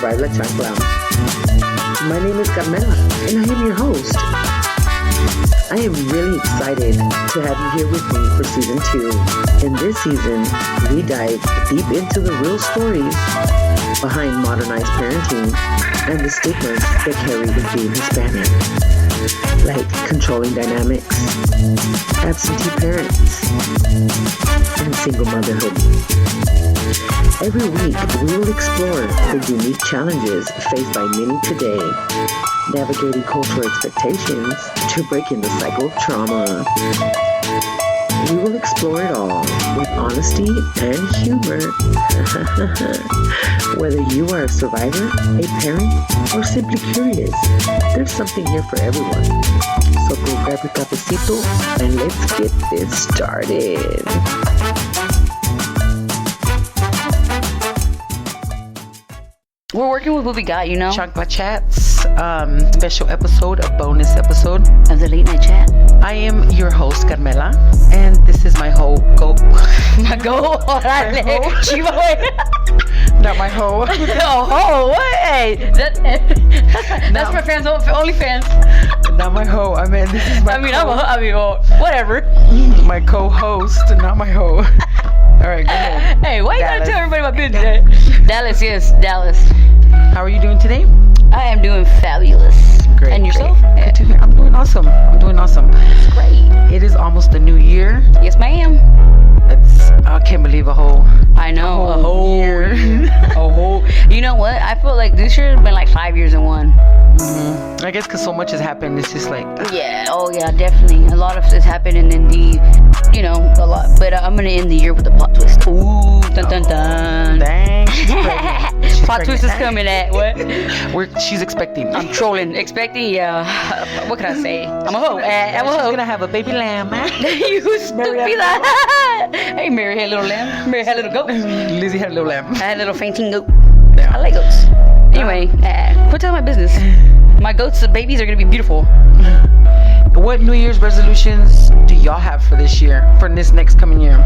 Survive La Chancla. My name is Carmela, and I am your host. I am really excited to have you here with me for Season 2. In this season, we dive deep into the real stories behind modernized parenting and the stigmas that carry with being Hispanic, like controlling dynamics, absentee parents, and single motherhood. Every week, we will explore the unique challenges faced by many today, navigating cultural expectations to breaking the cycle of trauma. We will explore it all with honesty and humor. Whether you are a survivor, a parent, or simply curious, there's something here for everyone. So go grab your cafecito and let's get this started. We're working with what we got, you know? Chancla Chats, special episode, a bonus episode Of the late night chat. I am your host, Carmela, and this is my hoe. My go. Not my hoe. Oh, what? Hey, that's for fans, only fans. Not my hoe. I mean, this is my Whatever. my co-host, not my hoe. All right, go ahead. Hey, why you Dallas. gotta tell everybody my business? Dallas, yes, Dallas. How are you doing today? I am doing fabulous. Great. And yourself? Great. Good to hear. I'm doing awesome. Great. It is almost the new year. Yes, ma'am. I can't believe a whole. I know, A whole year. a whole. You know what? I feel like this year has been like 5 years in one. I guess because so much has happened, it's just like. Yeah. Oh, yeah. Definitely. A lot of it's happened, and then a lot. But I'm gonna end the year with a plot twist. Ooh, dun dun dun. Dang. She's pregnant. She's Plot twist is coming at what? She's expecting. I'm trolling, expecting. Yeah. What can I say? I'm a hoe. I'm a She's hoe. gonna have a baby lamb. You stupid. Hey, Mary had a little lamb. Mary had a little goat. Lizzie had a little lamb. I had a little fainting goat. Yeah. I like goats. Anyway, quit telling my business. My goats, the babies are gonna be beautiful. What New Year's resolutions do y'all have for this year? For this next coming year?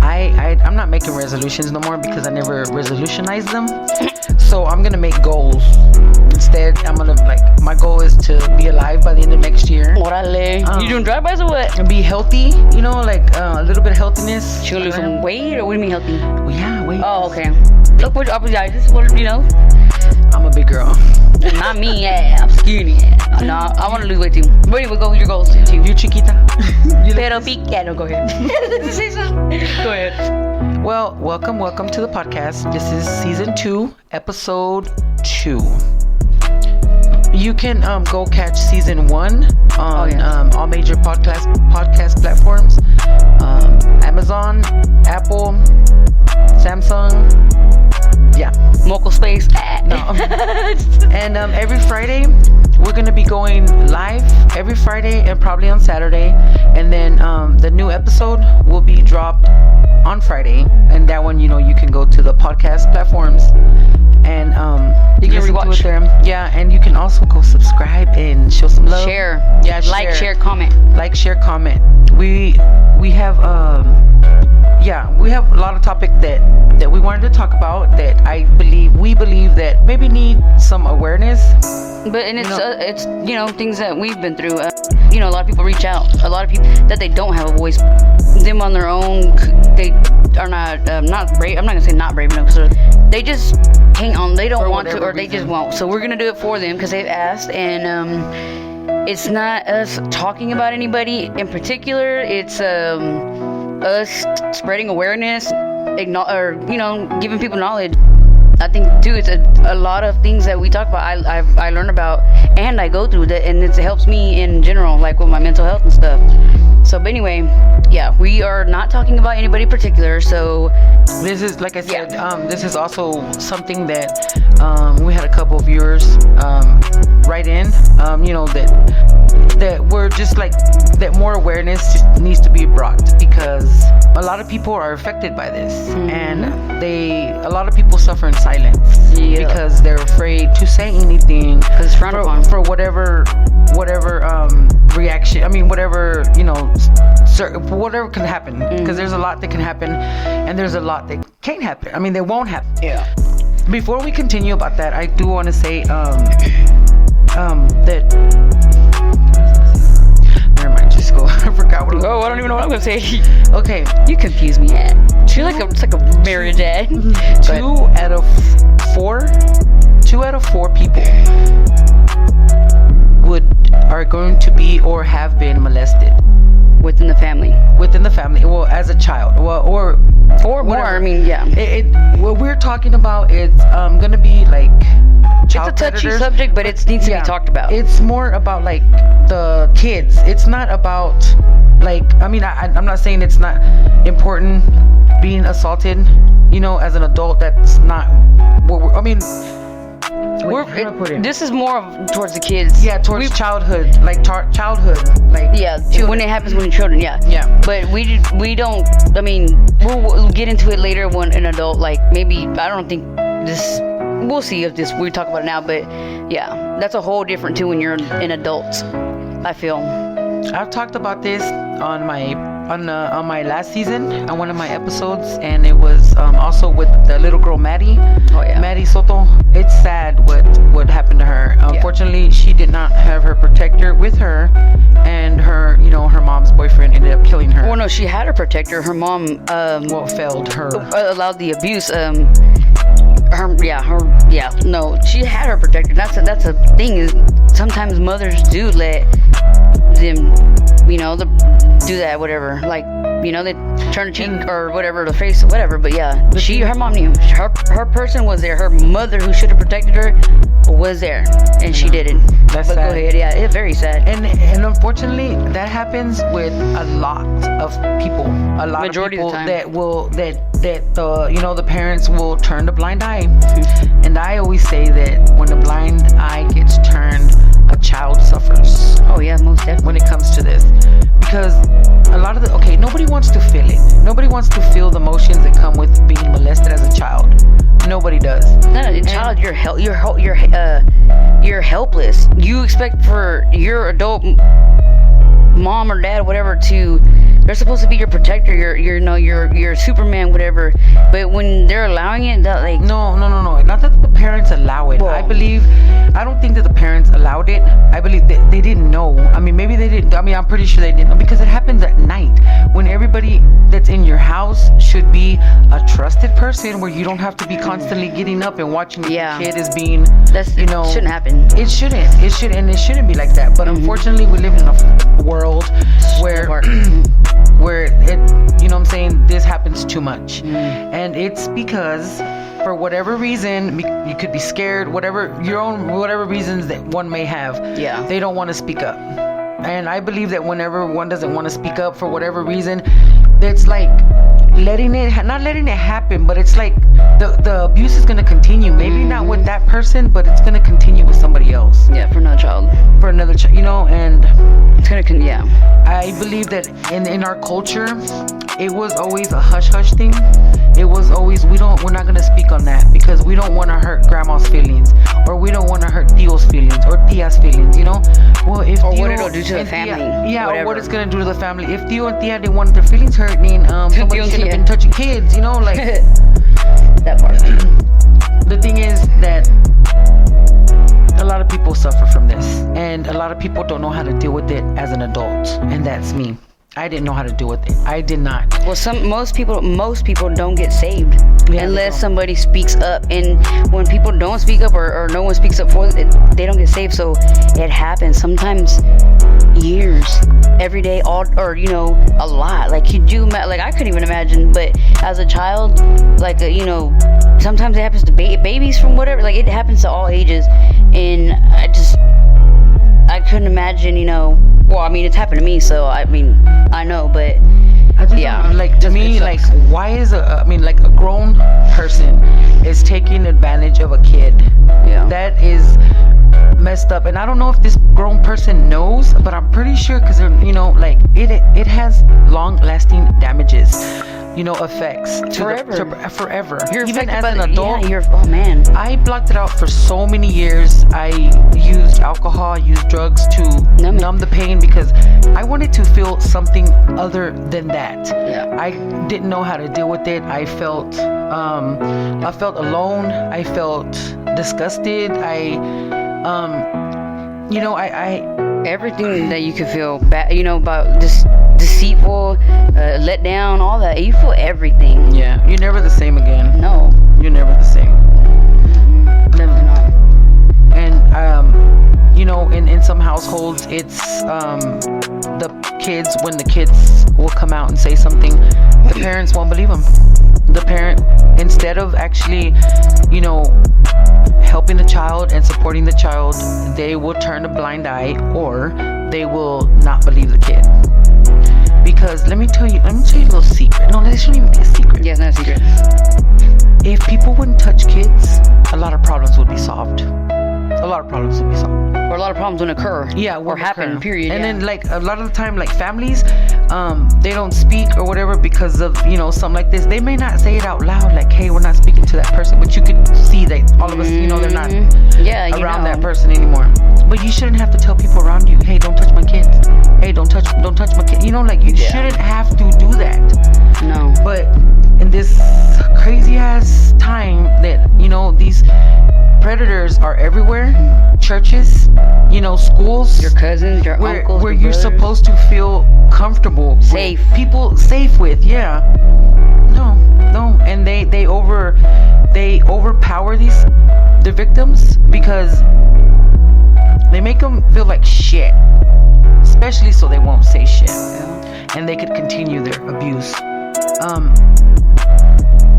I'm not making resolutions no more because I never resolutionized them. So I'm gonna make goals. Instead, I'm gonna my goal is to be alive by the end of next year. Orale. You doing drive-bys or what? And be healthy, a little bit of healthiness. She gonna lose some weight, or what do you mean healthy? Well, yeah, wait. Oh, okay. Look, what opposite, I'm a big girl. Not me, I'm skinny. No, I want to lose weight too. But anyway, go with your goals too. You chiquita. Pero picado, go ahead. Go ahead. Well, welcome to the podcast. This is Season 2, Episode 2. You can go catch Season 1 on all major podcast platforms. Amazon, Apple, Samsung. Yeah. Moco space. No. And every Friday, we're going to be going live every Friday and probably on Saturday. And then the new episode will be dropped on Friday. And that one, you can go to the podcast platforms and you can listen to rewatch it there. Yeah, and you can also go subscribe and show some love. Share. Yeah, Like, share, comment. Like, share, comment. We have we have a lot of topic that we wanted to talk about that we believe that maybe need some awareness. But it's things that we've been through. A lot of people reach out. A lot of people that they don't have a voice. Them on their own, they are not brave. I'm not gonna say not brave enough, because they just hang on. They don't want to, or they just won't. So we're gonna do it for them because they've asked, and it's not us talking about anybody in particular. It's us spreading awareness, giving people knowledge. I think too, it's a lot of things that we talk about. I learn about and I go through that, and it helps me in general, like with my mental health and stuff. So, but anyway, yeah, we are not talking about anybody in particular. So this is, like I said, this is also something that we had a couple of viewers write in, that we're just that more awareness just needs to be brought, because a lot of people are affected by this, and a lot of people suffer in silence because they're afraid to say anything because it's frowned upon for whatever reaction. I mean, whatever whatever can happen, because there's a lot that can happen and there's a lot that can't happen. I mean, they won't happen. Yeah. Before we continue about that, I do want to say that. Never mind, just go. I forgot what. Oh, I don't even know what I'm gonna say. Okay, You confuse me, Ed. She's like it's like a marriage ad. two out of four people are going to be or have been molested Within the family. Well, as a child, or Or more. I mean, yeah. What we're talking about is gonna be like child It's a touchy predators. subject, but it needs to be talked about. It's more about like the kids. It's not about like, I mean, I'm not saying it's not important being assaulted, as an adult. That's not what I mean. This is more of towards the kids. Yeah, towards childhood, like childhood, like when it happens when you're children. Yeah. But we don't. I mean, we'll get into it later when an adult. Like maybe I don't think this. We'll see if we talk about it now. But yeah, that's a whole different too when you're an adult. I feel. I've talked about this on my last season on one of my episodes, and it was also with the little girl Maddie. Oh yeah. Maddie Soto. It's sad what happened to her. Unfortunately, she did not have her protector with her, and her mom's boyfriend ended up killing her. Well, no, she had her protector. Her mom failed her. Allowed the abuse. No, she had her protector. That's a thing. Is sometimes mothers do let them, do that, whatever. Like, they turn the cheek or whatever, the face, whatever. But yeah, her mom knew. Her person was there. Her mother, who should have protected her, was there, and she didn't. That's sad. Go ahead. Yeah, it's very sad. And unfortunately, that happens with a lot of people. A lot Majority of people of the time. that the parents will turn the blind eye. And I always say that when the blind eye gets turned, a child suffers. Oh yeah, most definitely. When it comes to this, because a lot of nobody wants to feel it. Nobody wants to feel the emotions that come with being molested as a child. Nobody does. No, child, you're helpless. You expect for your adult mom or dad, whatever, they're supposed to be your protector, your Superman, whatever. But when they're allowing it, no. Not that the parents allow it. Well, I don't think that the parents allowed it. I believe that they didn't know. I mean, maybe they didn't. I mean, I'm pretty sure they didn't know, because it happens at night when everybody that's in your house should be a trusted person, where you don't have to be constantly getting up and watching your kid as being. It shouldn't happen. It shouldn't, and it shouldn't be like that. But unfortunately, we live in a world where it, this happens too much. And it's because for whatever reason, you could be scared, whatever reasons that one may have, they don't want to speak up. And I believe that whenever one doesn't want to speak up for whatever reason, it's like not letting it happen, but it's like the abuse is going to continue. Maybe not with that person, but it's going to continue with somebody else. Yeah, for another child, and it's going to, I believe that in our culture, it was always a hush-hush thing. It was always, we're not going to speak on that because we don't want to hurt grandma's feelings, or we don't want to hurt Tio's feelings or Tia's feelings, Well, if or Tio what it'll do to the family. Or what it's going to do to the family. If Tio and Tia didn't want their feelings hurt, then somebody should have been touching kids, like. That part. The thing is that a lot of people suffer from this, and a lot of people don't know how to deal with it as an adult, and that's me. I didn't know how to deal with it. I did not. Well, most people don't get saved unless somebody speaks up. And when people don't speak up, or no one speaks up for it, they don't get saved. So it happens sometimes years, every day, a lot. Like I couldn't even imagine. But as a child, sometimes it happens to babies from whatever. Like it happens to all ages, and I couldn't imagine. Well, I mean, it's happened to me, so I mean, I know, but to me, why is a grown person is taking advantage of a kid? Yeah, that is messed up. And I don't know if this grown person knows, but I'm pretty sure, because like it has long lasting damages, effects forever. You're even affected as by an adult. oh man. I blocked it out for so many years. I used alcohol, I used drugs to numb the pain, because I wanted to feel something other than that. Yeah. I didn't know how to deal with it. I felt alone. I felt disgusted. Everything that you could feel bad, about this deceitful, let down, all that. You feel everything. Yeah, you're never the same again. No, You're never the same. definitely not. And in some households, it's the kids. When the kids will come out and say something, the parents won't believe them. The parent, instead of actually, helping the child and supporting the child, they will turn a blind eye, or they will not believe the kid. Because let me tell you a little secret. No, this shouldn't even be a secret. Yeah, it's not a secret. If people wouldn't touch kids, a lot of problems would be solved. A lot of problems would be solved. Or a lot of problems wouldn't occur. Yeah, or happen. Period. And then, like, a lot of the time, like, families, they don't speak or whatever because of something like this. They may not say it out loud, like, hey, we're not speaking to that person, but you could see that all of us, they're not around that person anymore. But you shouldn't have to tell people around you, hey, don't touch my kids. Hey, don't touch my kid. You shouldn't have to do that. No. But in this crazy ass time that these predators are everywhere, churches, schools, Your cousins, your uncles, where your you're brothers. supposed to feel comfortable, Safe. with, people safe with, yeah. No, and they overpower the victims, because they make them feel like shit, especially so they won't say shit, and they could continue their abuse.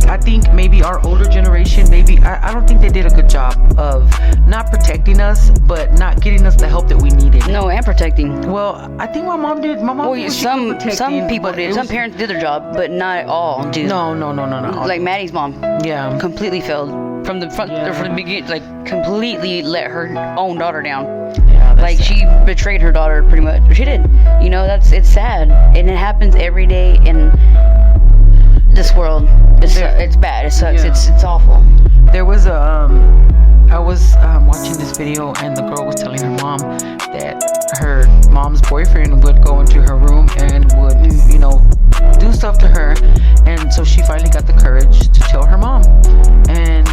I think maybe our older generation, I don't think they did a good job of not protecting us, but not getting us the help that we needed. No, and protecting. Well, I think my mom did. Some people did. Some parents did their job, but not all do. No. Like Maddie's mom. Yeah. Completely failed from the front, from the beginning. Like, completely let her own daughter down. Yeah. Like, sad. she betrayed her daughter, pretty much. She did. It's sad, and it happens every day in this world. It's bad. It sucks. Yeah. It's awful. There was I was watching this video, and the girl was telling her mom that her mom's boyfriend would go into her room and would do stuff to her, and so she finally got the courage to tell her mom, and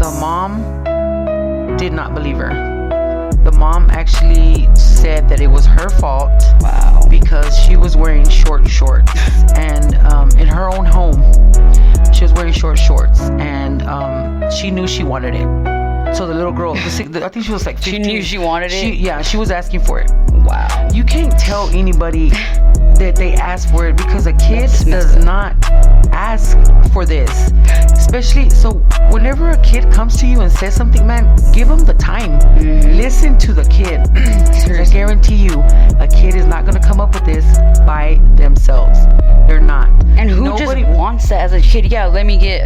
the mom did not believe her. The mom actually said that it was her fault. Wow. Because she was wearing short shorts, and in her own home, she was wearing short shorts, and she knew she wanted it. So the little girl, I think she was like 15. She knew she wanted it? She was asking for it. Wow. You can't tell anybody that they asked for it, because a kid does not ask for this. Especially, so whenever a kid comes to you and says something, man, give them the time. Listen to the kid. I guarantee you, a kid is not going to come up with this by themselves. They're not. And who just wants that as a kid? Yeah, let me get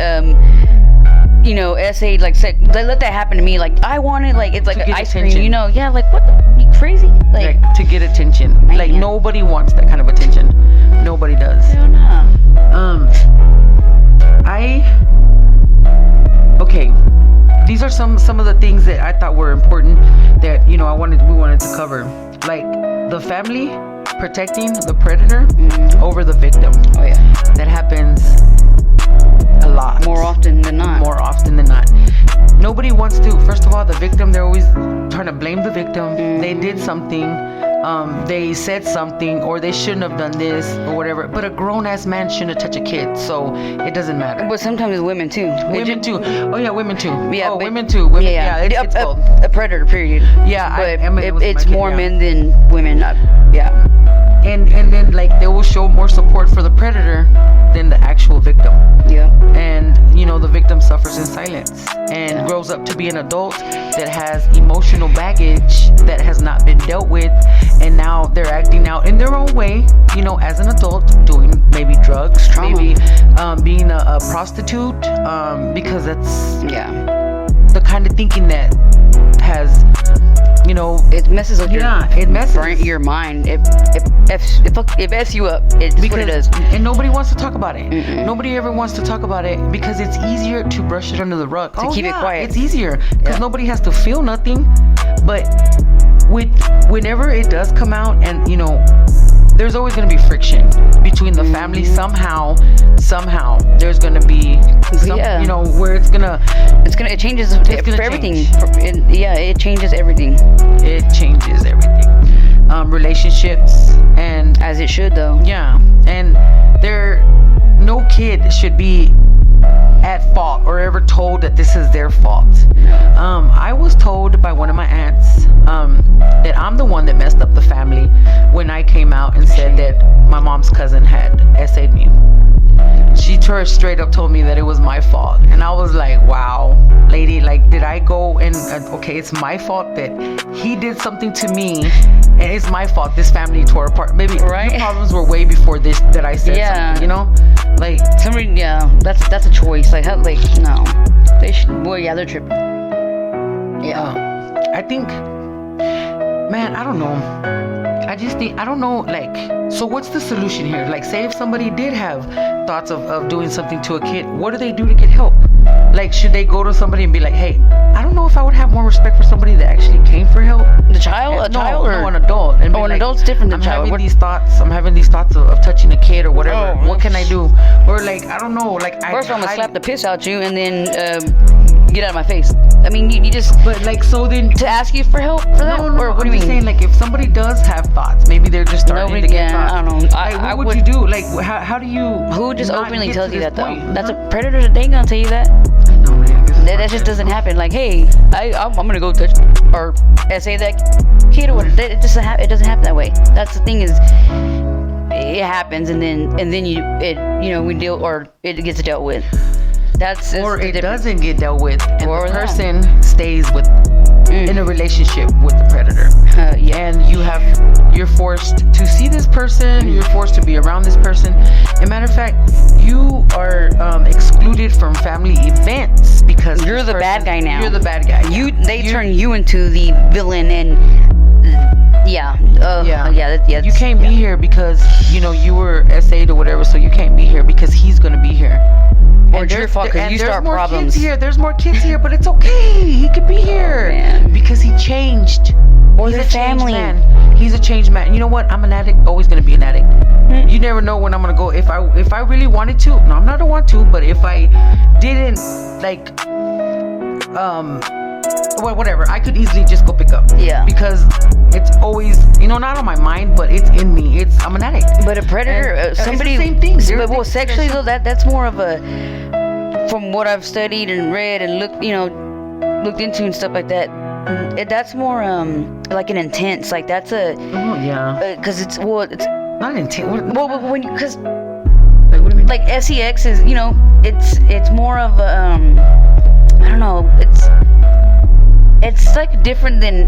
essay, like, let that happen to me. Like, I want it, like, it's like an ice cream, yeah, like, what the, you crazy? Like, to get attention. Man. Like, nobody wants that kind of attention. Nobody does. I don't know. Okay, these are some of the things that I thought were important that we wanted to cover, like the family protecting the predator over the victim. Oh yeah, that happens a lot. More often than not. Nobody wants to. First of all, the victim, they're always trying to blame the victim. They did something. They said something, or they shouldn't have done this, or whatever. But a grown-ass man shouldn't touch a kid, so it doesn't matter. But sometimes it's women too. Women too. Oh yeah, women too. Yeah, women too. Women, yeah, it's both. A predator, period. Yeah, but it's more men than women. Yeah. And then, like, they will show more support for the predator than the actual victim. Yeah. And the victim suffers in silence and grows up to be an adult that has emotional baggage that has not been dealt with, and now they're acting out in their own way, as an adult, doing maybe drugs, trauma. Maybe being a prostitute, because that's the kind of thinking that has you know, it messes with it messes your mind. It F's you up. It's because, what it does. And nobody wants to talk about it. Nobody ever wants to talk about it because it's easier to brush it under the rug. To keep it quiet. It's easier because nobody has to feel nothing. But whenever it does come out, and you know, there's always going to be friction between the family. Somehow there's going to be you know, where it changes everything. It changes everything. It changes everything. Relationships, and as it should though. Yeah, and no kid should be at fault or ever told that this is their fault. I was told by one of my aunts that I'm the one that messed up the family when I came out and said that my mom's cousin had essayed me. She straight up told me that it was my fault, and I was like, wow, lady, like, did I go and okay, it's my fault that he did something to me, and it's my fault this family tore apart. Maybe your problems were way before this that I said something, you know, like somebody, that's a choice. Like, no, they should. Boy, they're tripping. I think, man, I don't know. I just think, I don't know, like, so what's the solution here? Like, say if somebody did have thoughts of doing something to a kid, what do they do to get help? Like, should they go to somebody and be like, hey, I don't know if I would have more respect for somebody that actually came for help? The child? No, an adult. And an adult's different than child. I'm having these thoughts of touching a kid or whatever. What can I do? Or like, I don't know, like, first I'm gonna slap the piss out you and then get out of my face. I mean, you just. But like, so then to ask you for help for that, no, or what do you mean? Saying, like, if somebody does have thoughts, maybe they're just starting to get thoughts. I don't know. Like, what would you do? Like, how do you? Who just openly tells you that though? Point? That's a predator. They ain't gonna tell you that. No, man, that just doesn't happen. Like, hey, I'm gonna go touch or essay that kid or whatever. It doesn't happen that way. That's the thing is. It happens, and then we deal, or it gets dealt with. Or it doesn't get dealt with, and the person stays in a relationship with the predator. And you're forced to see this person. You're forced to be around this person. As a matter of fact, you are excluded from family events because you're the bad guy now. You're the bad guy. They turn you into the villain, and you can't be here because you were SA'd or whatever, so you can't be here because he's gonna be here. Or it's your fault because you start problems. There's more kids here, but it's okay. He could be here because he changed. Or the family. He's a changed man. You know what? I'm an addict. Always gonna be an addict. You never know when I'm gonna go. If I really wanted to, no, I'm not gonna want to. But if I didn't, like, whatever, I could easily just go pick up. Yeah. Because it's always, not on my mind, but it's in me. I'm an addict. But a predator, somebody. It's the same thing. Well, sexually though, that's more of a, from what I've studied and read and looked into and stuff like that. That's more like an intense, like that's a. Oh yeah. Because it's not intense. Because. Like, what do you mean? Like sex is, it's more of a, I don't know, it's like different than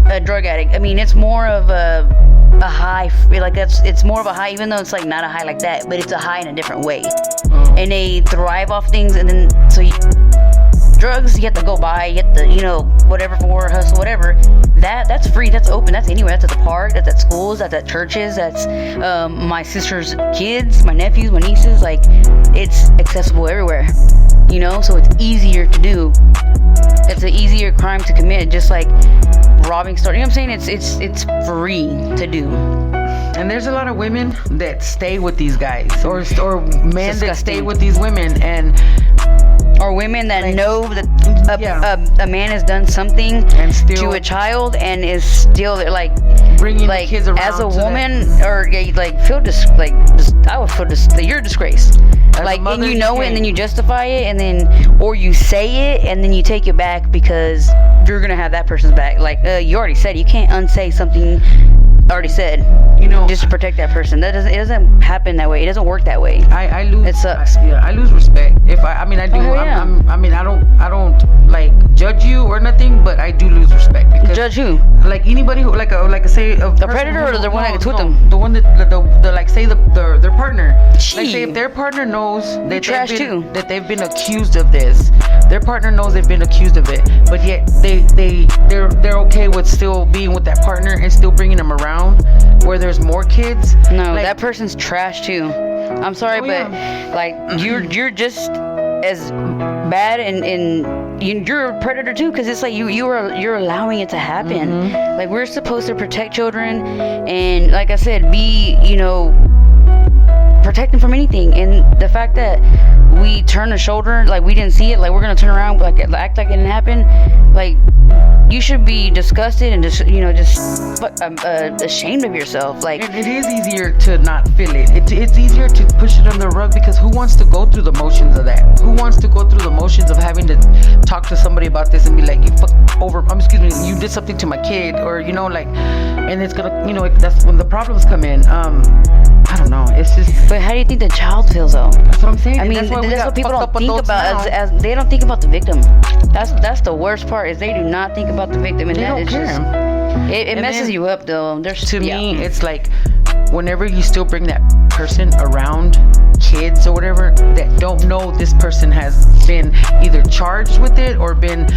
a drug addict. I mean, it's more of a high, like it's more of a high, even though it's like not a high like that, but it's a high in a different way. And they thrive off things, and then drugs, you have to go buy, you have to, whatever for hustle, whatever. That's free, that's open, that's anywhere. That's at the park, that's at schools, that's at churches, that's my sister's kids, my nephews, my nieces. Like, it's accessible everywhere, so it's easier to do. It's an easier crime to commit, just like robbing store. You know what I'm saying? It's free to do. And there's a lot of women that stay with these guys, or men that stay with these women, or women that know that a man has done something to a child and is still like bringing the kids around. As a woman, or feel I would feel you're a disgrace. And it, and then you justify it, and then or you say it, and then you take it back because you're gonna have that person's back. Like, you already said, you can't unsay something already said. just to protect that person. It doesn't happen that way. It doesn't work that way. I lose. It sucks. I lose respect. If I mean, I do. Oh, yeah. I don't like judge you or nothing, but I do lose respect. Because, judge who? Like anybody who, like say, the predator or the one that gets with them? The one that the like say their partner. Gee. Like say if their partner knows that they've been accused of this, their partner knows they've been accused of it, but yet they're okay with still being with that partner and still bringing them around where there's more kids. No, like, that person's trash too. I'm sorry, but like you're just as bad and you're a predator too, because it's like you're allowing it to happen. Like, we're supposed to protect children and, like I said, be protect them from anything. And the fact that we turn a shoulder, like we didn't see it, like we're gonna turn around, like act like it didn't happen, like you should be disgusted and just ashamed of yourself. Like, it is easier to not feel it. It's easier to push it under the rug, because who wants to go through the motions of that? Who wants to go through the motions of having to talk to somebody about this and be like, you did something to my kid, or and it's gonna, that's when the problems come in. I don't know. It's just. But how do you think the child feels though? That's what I'm saying. I mean, that's what people don't think about. As they don't think about the victim. That's the worst part, is they do not think about the victim, and they don't care. It messes you up though. To me, it's like whenever you still bring that person around kids or whatever that don't know this person has been either charged with it or been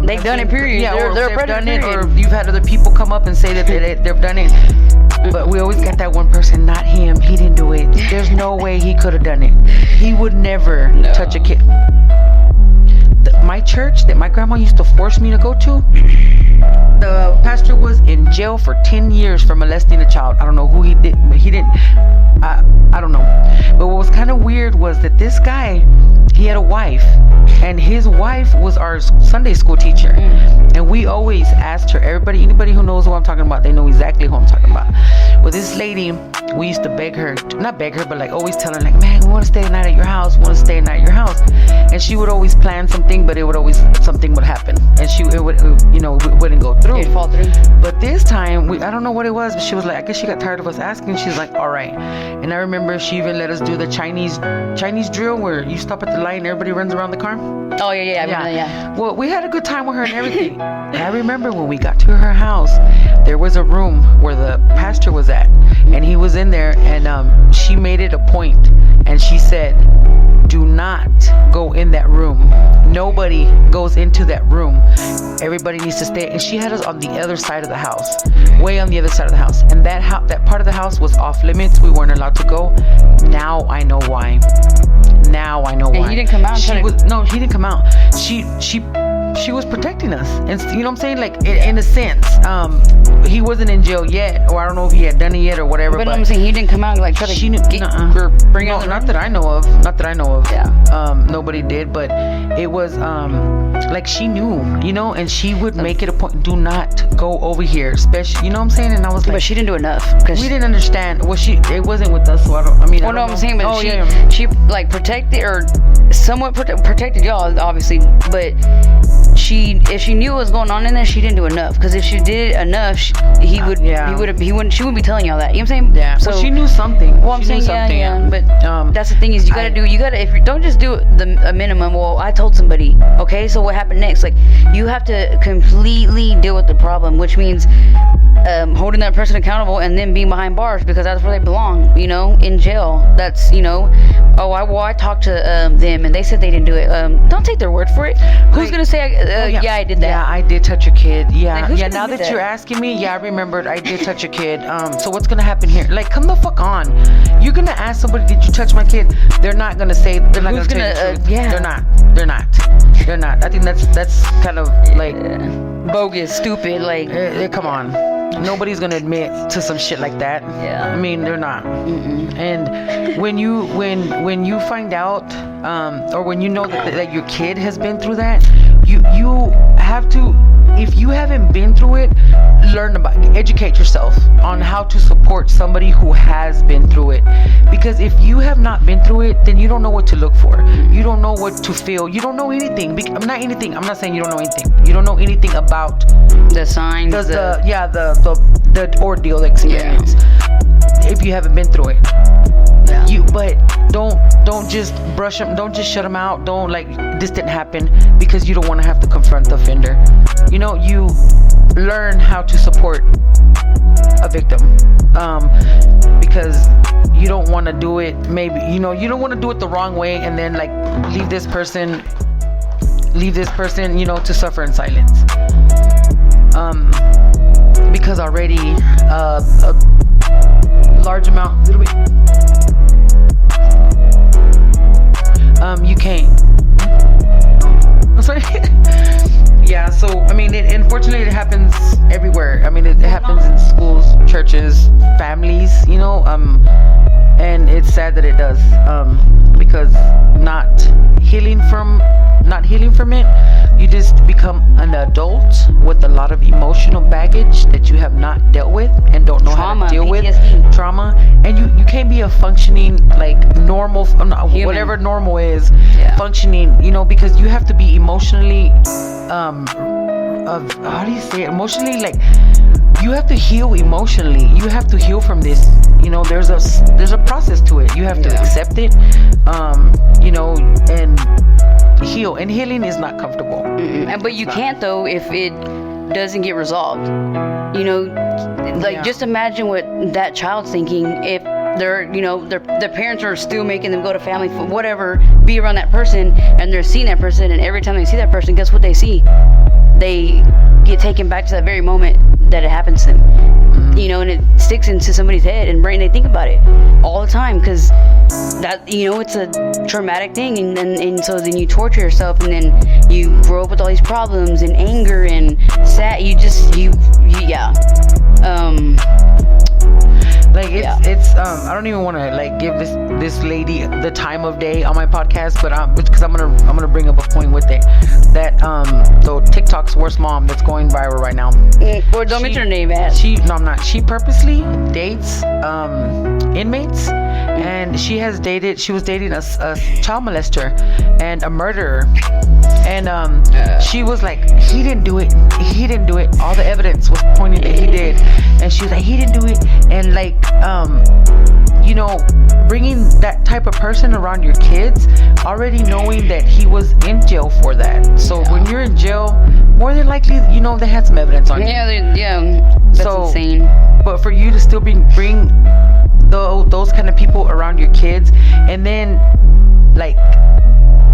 they've done it, period. Yeah, they're they've done period. it, or you've had other people come up and say that they've done it. But we always got that one person, not him, he didn't do it. There's no way he could have done it. He would never touch a kid. My church that my grandma used to force me to go to, the pastor was in jail for 10 years for molesting a child. I don't know who he did, but he didn't. I don't know. But what was kind of weird was that this guy, he had a wife, and his wife was our Sunday school teacher. And we always asked her, anybody who knows who I'm talking about, they know exactly who I'm talking about. Well, this lady, we used to not beg her, but like always tell her, like, man, we want to stay a night at your house, and she would always plan something, but something would happen, and it wouldn't go through. It'd fall through. But this time, I don't know what it was, but she was like, I guess she got tired of us asking. She's like, all right. And I remember she even let us do the Chinese drill where you stop at the light and everybody runs around the car. Oh yeah, I remember that. Well, we had a good time with her and everything. And I remember when we got to her house, there was a room where the pastor was at, and he was in there, and she made it a point, and she said, do not go in that room. Nobody goes into that room. Everybody needs to stay. And she had us on the other side of the house, way on the other side of the house. And that part of the house was off limits. We weren't allowed to go. Now I know why. And he didn't come out. No, he didn't come out. She was protecting us, and you know what I'm saying, like in a sense. He wasn't in jail yet, or I don't know if he had done it yet or whatever. But I'm saying he didn't come out and like try to bring out. Not that I know of. Yeah. Nobody did, but it was like she knew, and she would make it a point. Do not go over here, especially, you know what I'm saying. And I was like, but she didn't do enough. We didn't understand. Well, it wasn't with us, so I don't. Well, no, I'm saying, but she like protected or somewhat protected y'all, obviously, but. If she knew what was going on in there, she didn't do enough. Because if she did enough, she wouldn't be telling y'all that. You know what I'm saying? Yeah. So she knew something. Well, I'm saying, yeah. But that's the thing is, if you don't just do a minimum. Well, I told somebody. Okay, so what happened next? Like, you have to completely deal with the problem, which means holding that person accountable and then being behind bars, because that's where they belong. In jail. That's I talked to them and they said they didn't do it. Don't take their word for it. Who's gonna say? Yeah, I did that. Yeah, I did touch a kid. Yeah, like, now that you're asking me, I remembered I did touch a kid. So what's gonna happen here? Like, come the fuck on. You're gonna ask somebody, did you touch my kid? They're not gonna say. They're not gonna tell you the truth. They're not. I think that's kind of like bogus, stupid. Like, come on. Nobody's gonna admit to some shit like that. Yeah. I mean, they're not. And when you find out, or when you know that your kid has been through that, you have to. if you haven't been through it, educate yourself on how to support somebody who has been through it. Because if you have not been through it, then you don't know what to look for. You don't know what to feel. You don't know anything. I'm not saying you don't know anything. You don't know anything about the signs, the ordeal experience. If you haven't been through it. But don't just brush them. Don't just shut them out. Don't like this didn't happen, because you don't want to have to confront the offender. You learn how to support a victim, because you don't want to do it. Maybe you don't want to do it the wrong way, and then like leave this person, to suffer in silence. Because already a large amount, little bit. You can't. I'm sorry. Yeah, so I mean, unfortunately, it happens everywhere. I mean, it happens in schools, churches, families. And it's sad that it does. Because not healing from it, you just become an adult with a lot of emotional baggage that you have not dealt with and don't know how to deal PTSD. With trauma. And you can't be a functioning like normal, whatever normal is, functioning, because you have to be emotionally how do you say it? Emotionally, like you have to heal emotionally. You have to heal from this. There's a process to it. You have to accept it, and heal. And healing is not comfortable. But you can't though if it doesn't get resolved. Just imagine what that child's thinking if their parents are still making them go to family, whatever, be around that person, and they're seeing that person, and every time they see that person, guess what they see? They get taken back to that very moment that it happens to them. And it sticks into somebody's head and brain. They think about it all the time because that it's a traumatic thing, and so then you torture yourself, and then you grow up with all these problems and anger and sad. It's I don't even want to like give this lady the time of day on my podcast, but because I'm gonna bring up a point with it that so TikTok's worst mom that's going viral right now. Or don't mention her name, man. I'm not. She purposely dates inmates, and she was dating a child molester and a murderer, and she was like, he didn't do it. All the evidence was pointing that he did, and she was like, he didn't do it. And like bringing that type of person around your kids, already knowing that he was in jail for that. So when you're in jail, more than likely, they had some evidence on you. That's insane. But for you to still bring those kind of people around your kids, and then like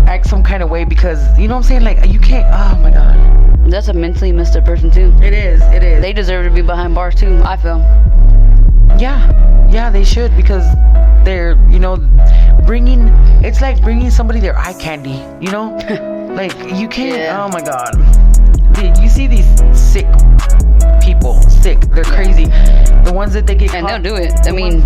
act some kind of way because what I'm saying, like you can't. Oh my god, that's a mentally messed up person too. It is. They deserve to be behind bars too, I feel. Yeah, they should, because they're it's like bringing somebody their eye candy, like you can't. Oh my god, you see these sick people, they're crazy, the ones that they get and caught, they'll do it.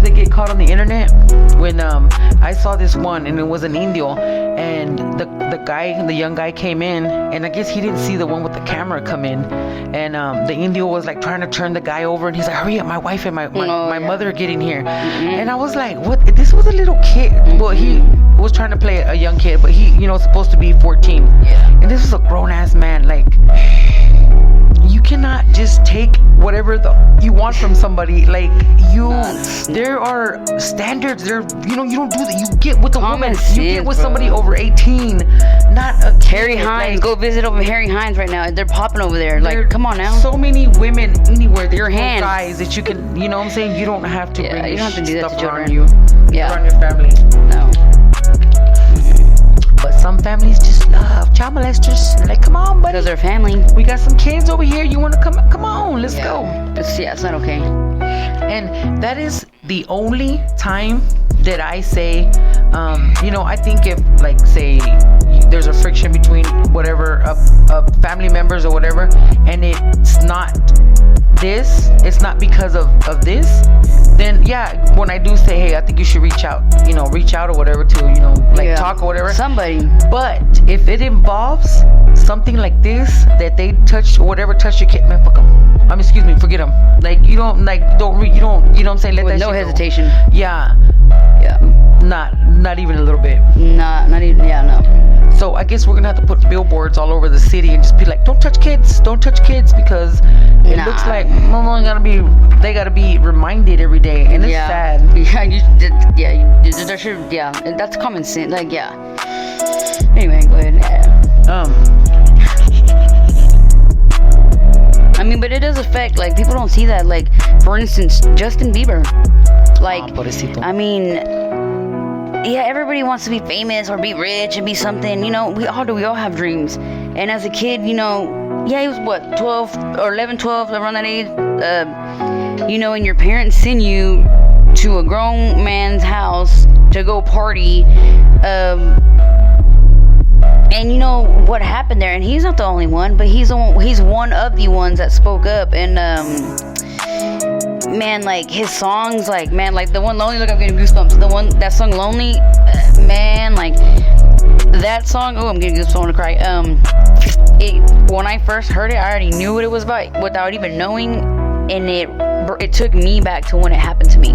They get caught on the internet. When I saw this one, and it was an Indio, and the young guy came in, and I guess he didn't see the one with the camera come in, and the Indio was like trying to turn the guy over, and he's like, hurry up, my wife and my mother are getting here. And I was like, what? This was a little kid. Well, he was trying to play a young kid, but he supposed to be 14. And this was a grown ass man. Like, you cannot just take whatever you want from somebody. Like there are standards. You don't do that. You get with a woman. You get with somebody over 18, not a kid. Harry Hines. Go visit over Harry Hines right now. They're popping over there. Like, come on now. So many women anywhere. Your hand, guys that you can. You know what I'm saying? You don't have to bring you don't have to do that to around children. Around your family. No. But some families just love child molesters. They're like, come on, buddy. Because they're family. We got some kids over here. You want to come on, let's go. It's not okay. And that is the only time that I say, I think if, like, say, there's a friction between whatever, family members or whatever, and it's not because of this, then yeah, when I do say, hey, I think you should reach out or whatever to, talk or whatever. Somebody. But if it involves something like this, that they touch whatever touch your kid, man, fuck them. Excuse me, forget them. Like, you don't, like, you know what I'm saying? Let With that no shit hesitation. go. Yeah. Not even a little bit. Not even, no. So I guess we're gonna have to put billboards all over the city and just be like, don't touch kids, because it looks like they gotta be reminded every day, and it's sad. That's common sense. Like, yeah. Anyway, go ahead. I mean, but it does affect, like, people don't see that. Like, for instance, Justin Bieber. Like, I mean, yeah, everybody wants to be famous or be rich and be something. We all do. We all have dreams. And as a kid, he was what, 12 or 11, 12, around that age. And your parents send you to a grown man's house to go party. And what happened there? And he's not the only one, but he's one of the ones that spoke up. And man, like, his songs, like, man, like the one Lonely, look, I'm getting goosebumps. That song Lonely, man, like that song. Oh, I'm getting goosebumps. I want to cry. When I first heard it, I already knew what it was about without even knowing, and it took me back to when it happened to me.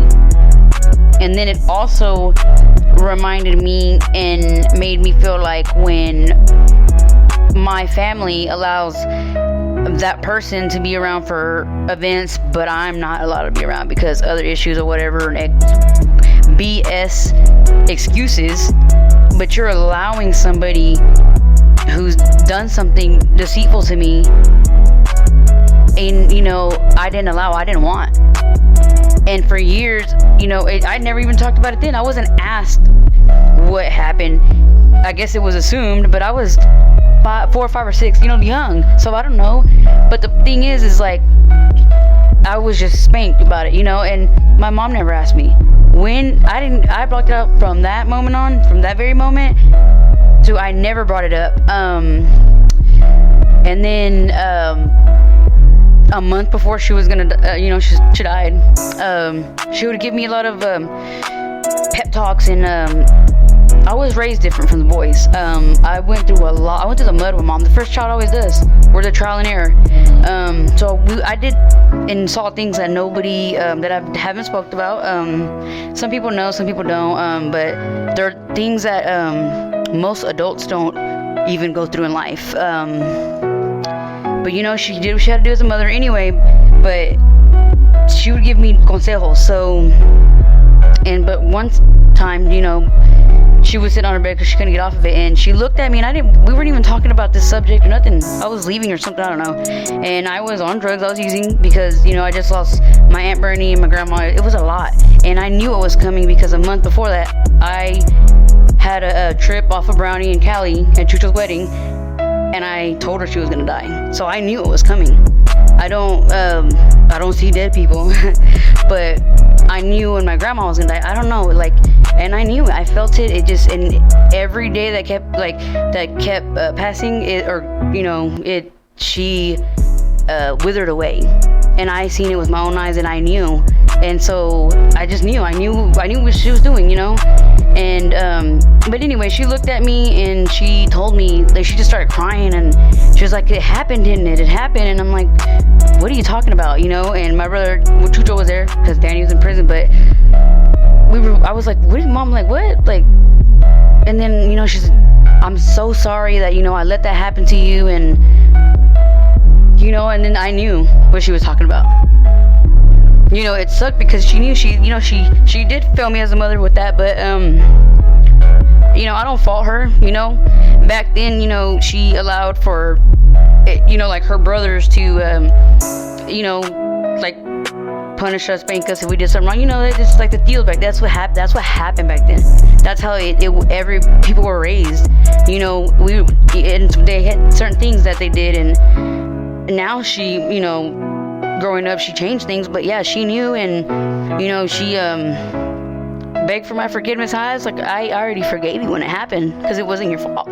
And then it also reminded me and made me feel like when my family allows that person to be around for events, but I'm not allowed to be around because other issues or whatever, BS excuses, but you're allowing somebody who's done something deceitful to me, and I didn't want. And for years, I never even talked about it then. I wasn't asked what happened. I guess it was assumed, but I was 4 or 5 or 6, young. So I don't know. But the thing is like, I was just spanked about it, and my mom never asked me. When I blocked it out from that moment on, from that very moment, so I never brought it up. And then, a month before she was gonna, she died. She would give me a lot of pep talks, and I was raised different from the boys. I went through a lot. I went through the mud with mom. The first child always does. We're the trial and error. I did and saw things that nobody that I haven't spoke about. Some people know, some people don't. But there are things that most adults don't even go through in life. But she did what she had to do as a mother anyway. But she would give me consejos. But one time, she was sitting on her bed because she couldn't get off of it, and she looked at me, and we weren't even talking about this subject or nothing. I was leaving or something, I don't know. And I was on drugs. I was using because, I just lost my Aunt Bernie and my grandma. It was a lot. And I knew it was coming because a month before that, I had a trip off of Brownie and Cali at Chucho's wedding, and I told her she was gonna die. So I knew it was coming. I don't see dead people, but I knew when my grandma was gonna die. I don't know, like, and I knew it. I felt it. It just, and every day that kept passing, she withered away, and I seen it with my own eyes, and I knew, and so I just knew. I knew what she was doing, And but anyway, she looked at me and she told me, like, she just started crying, and she was like, "It happened, didn't it? It happened." And I'm like, "What are you talking about?" And my brother Chucho was there because Danny was in prison, but I was like, "What?" Mom, like, "What?" Like, and then she's, "I'm so sorry that I let that happen to you," and and then I knew what she was talking about. It sucked because she knew she did fail me as a mother with that, but I don't fault her. Back then, she allowed for like her brothers to like punish us, spank us if we did something wrong. It's just like the deal back. That's what happened back then. That's how every people were raised. And they had certain things that they did, and now she, growing up, she changed things, but yeah, she knew, and she begged for my forgiveness. I was like, I already forgave you when it happened because it wasn't your fault.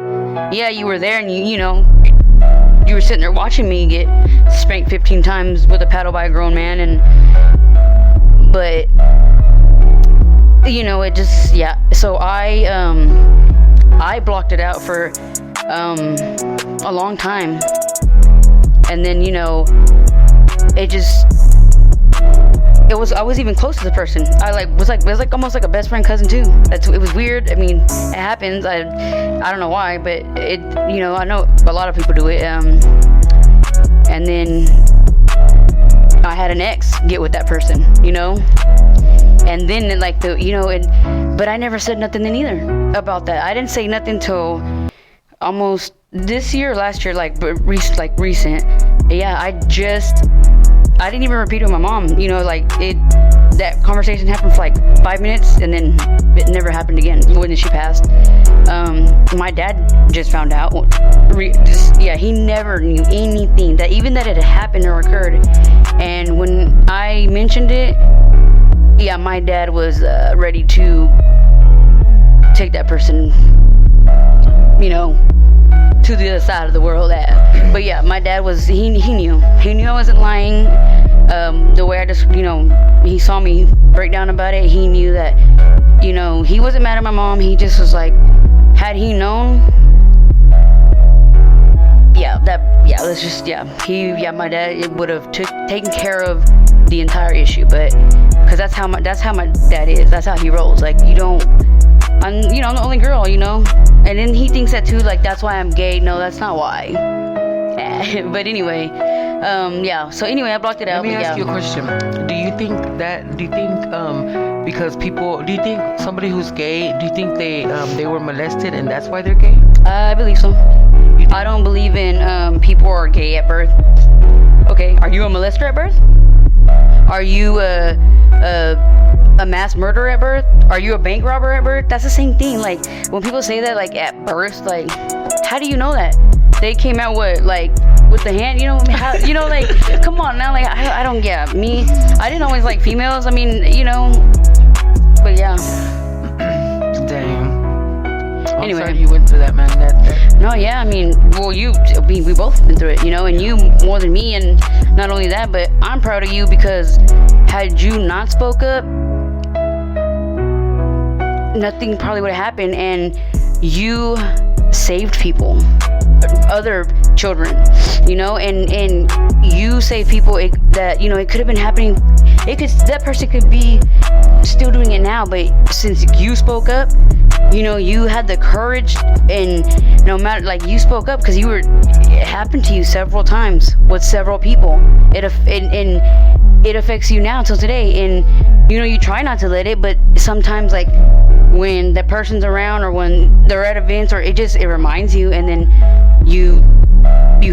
Yeah, you were there, and you were sitting there watching me get spanked 15 times with a paddle by a grown man, but it just, yeah. So I blocked it out for a long time, and then I was even close to the person. I was almost like a best friend, cousin too. It was weird. I mean, it happens. I don't know why, but I know a lot of people do it. And then I had an ex get with that person, and then but I never said nothing then either about that. I didn't say nothing till almost this year, last year, recent. Yeah, I didn't even repeat it with my mom. That conversation happened for like 5 minutes, and then it never happened again when she passed. My dad just found out. He never knew anything, that even that it had happened or occurred. And when I mentioned it, my dad was ready to take that person, to the other side of the world. But yeah, my dad was, he knew I wasn't lying. The way I just, he saw me break down about it. He knew that, he wasn't mad at my mom. He just was like, had he known, my dad would have taken care of the entire issue. But because that's how my dad is. That's how he rolls. Like, I'm the only girl, and then he thinks that too, like that's why I'm gay. No, that's not why. But anyway, so anyway, I blocked it out. Let me ask you a question. Do you think because people, do you think somebody who's gay, do you think they were molested and that's why they're gay? I believe so. I don't believe in people are gay at birth. Okay, are you a molester at birth? Are you a mass murderer at birth? Are you a bank robber at birth? That's the same thing. Like, when people say that, like, at birth, like, how do you know that? They came out with the hand, how, like, come on now, like, I don't get me. I didn't always like females. I mean, but yeah. Dang. Anyway, I'm sorry you went through that, man. No, yeah, I mean, well, we both been through it, and you more than me, and not only that, but I'm proud of you, because had you not spoke up, nothing probably would have happened, and you saved people, other children, and you saved people that, it could have been happening. That person could be still doing it now, but since you spoke up, you had the courage, and no matter, like, you spoke up because it happened to you several times with several people. It affects you now till today, and you try not to let it, but sometimes, like, when the person's around or when they're at events, or it reminds you, and then you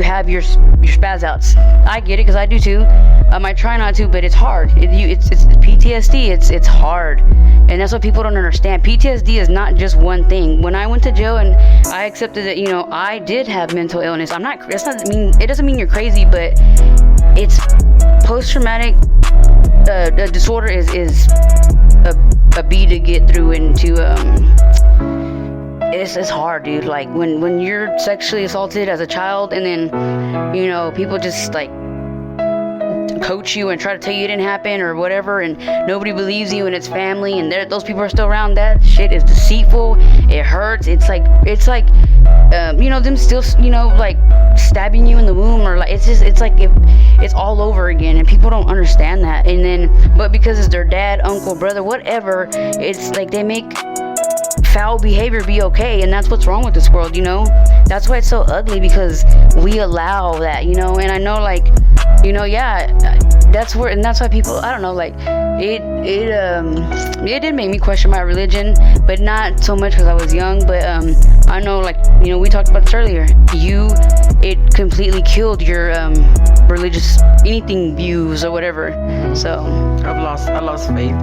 have your spaz outs. I get it, because I do too. I try not to, but it's hard. It's PTSD. It's hard, and that's what people don't understand. PTSD is not just one thing. When I went to jail and I accepted that, I did have mental illness. It doesn't mean you're crazy, but it's post-traumatic disorder is a B to get through into. It's hard, dude. Like, when you're sexually assaulted as a child, and then people just like coach you and try to tell you it didn't happen or whatever, and nobody believes you, and it's family, and those people are still around. That shit is deceitful. It hurts. It's like them still like stabbing you in the womb, or like it's like it's all over again, and people don't understand that. And then, but because it's their dad, uncle, brother, whatever, it's like they make foul behavior be okay, and that's what's wrong with this world. That's why it's so ugly, because we allow that. And I know, like, that's why people, I don't know, like, it did make me question my religion, but not so much because I was young. But I know, like, we talked about this earlier, it completely killed your religious anything views or whatever. So I lost faith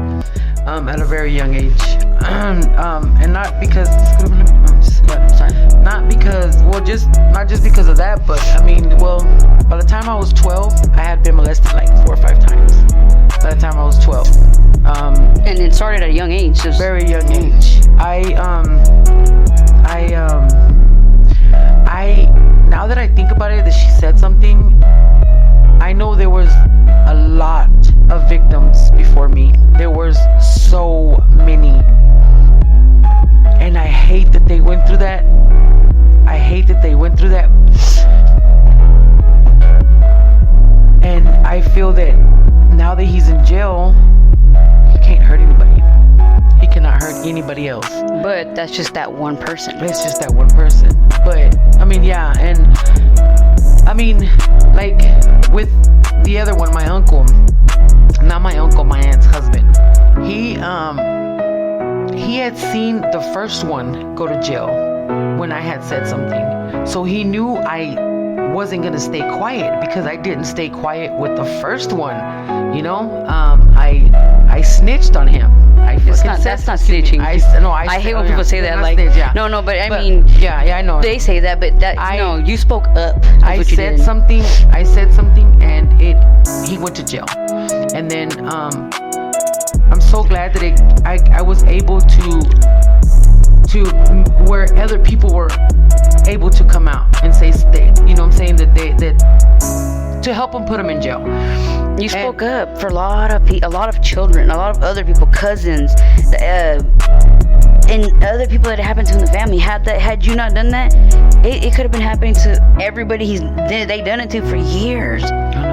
at a very young age, and not because not just because of that, but I mean, well, by the time I was 12, I had been molested like 4 or 5 times. By the time I was 12, and it started at a young age, just very young age. I now that I think about it, that she said something, I know there was a lot of victims before me. There was so many. went through that. I hate that they went through that. And I feel that now that he's in jail, he can't hurt anybody. He cannot hurt anybody else. But that's just that one person. It's just that one person. But I mean, yeah, and I mean, like with the other one, my uncle, not my uncle, my aunt's husband. He had seen the first one go to jail when I had said something. So he knew I wasn't gonna stay quiet because I didn't stay quiet with the first one. You know, I snitched on him. That's not snitching. I hate when people say that. Like, snitch, yeah. No, but I mean, yeah, I know. They say that, but no, you spoke up. I said something, and he went to jail. And then I'm so glad that I was able to where other people were able to come out and say, you know what I'm saying, that to help them put them in jail. You spoke up for a lot of children, a lot of other people, cousins, and other people that it happened to in the family. Had you not done that, it could have been happening to everybody they done it to for years.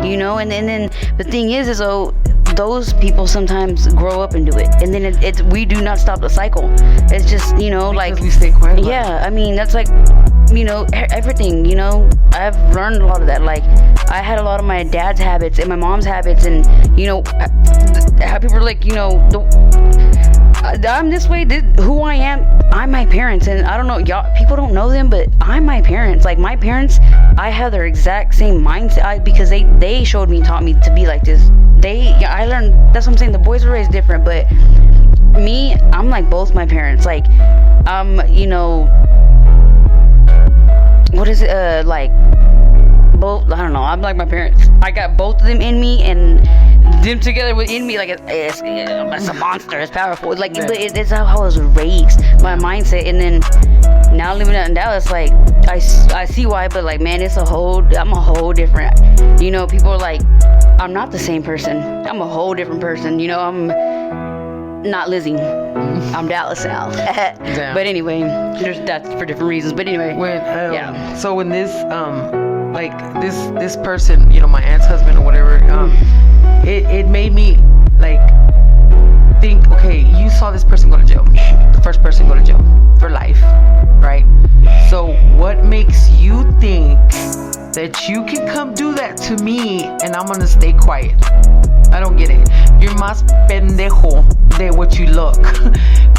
You know, and then the thing is though, those people sometimes grow up and do it, and then we do not stop the cycle. It's just, you know, because like we stay quiet. Yeah, I mean, that's like, you know, everything. You know, I've learned a lot of that. Like, I had a lot of my dad's habits and my mom's habits, and you know, how people are like, you know, I'm this way. Who I am, I'm my parents, and I don't know, y'all. People don't know them, but I'm my parents. Like, my parents, I have their exact same mindset because they showed me, taught me to be like this. I learned. That's what I'm saying. The boys were raised different, but me, I'm like both my parents. Like, you know, what is it? Like, both. I don't know. I'm like my parents. I got both of them in me, and them together within me. Like, it's a monster. It's powerful. Like, but it's how I was raised. My mindset, and then now living out in Dallas, like I see why. But like, man, I'm a whole different. You know, people are like, I'm not the same person. I'm a whole different person. You know, I'm not Lizzie. I'm Dallas now. But anyway, that's for different reasons. But anyway, yeah. So when this like this person, you know, my aunt's husband or whatever, it made me like think, okay, you saw this person go to jail, the first person go to jail for life, right? So what makes you think that you can come do that to me and I'm gonna stay quiet? I don't get it. You're más pendejo de what you look.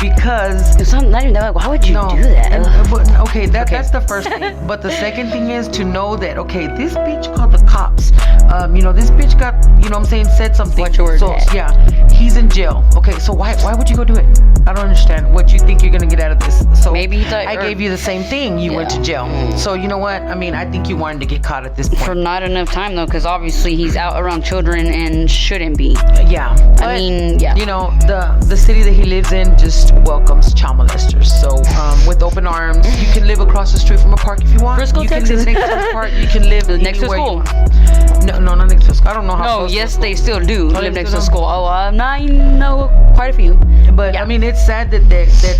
Because it's not even that. Why would you do that? Okay, that's the first thing. But the second thing is to know that, okay, this bitch called the cops. You know, this bitch got, you know what I'm saying, said something. Watch your words. So yeah, he's in jail. Okay, so why would you go do it? I don't understand what you think you're gonna get out of this. So maybe he thought, I gave you the same thing. You went to jail. So you know what? I mean, I think you wanted to get caught at this point. For not enough time though, because obviously he's out around children and shouldn't be. Yeah. I mean, yeah. You know, the city that he lives in just welcomes child molesters. So with open arms, you can live across the street from a park if you want. Frisco, Texas. Can live next to the park. You can live next to school. No, not next to school. I don't know how. No, yes, they still do live next to school. Oh, I know quite a few. But I mean, it's sad that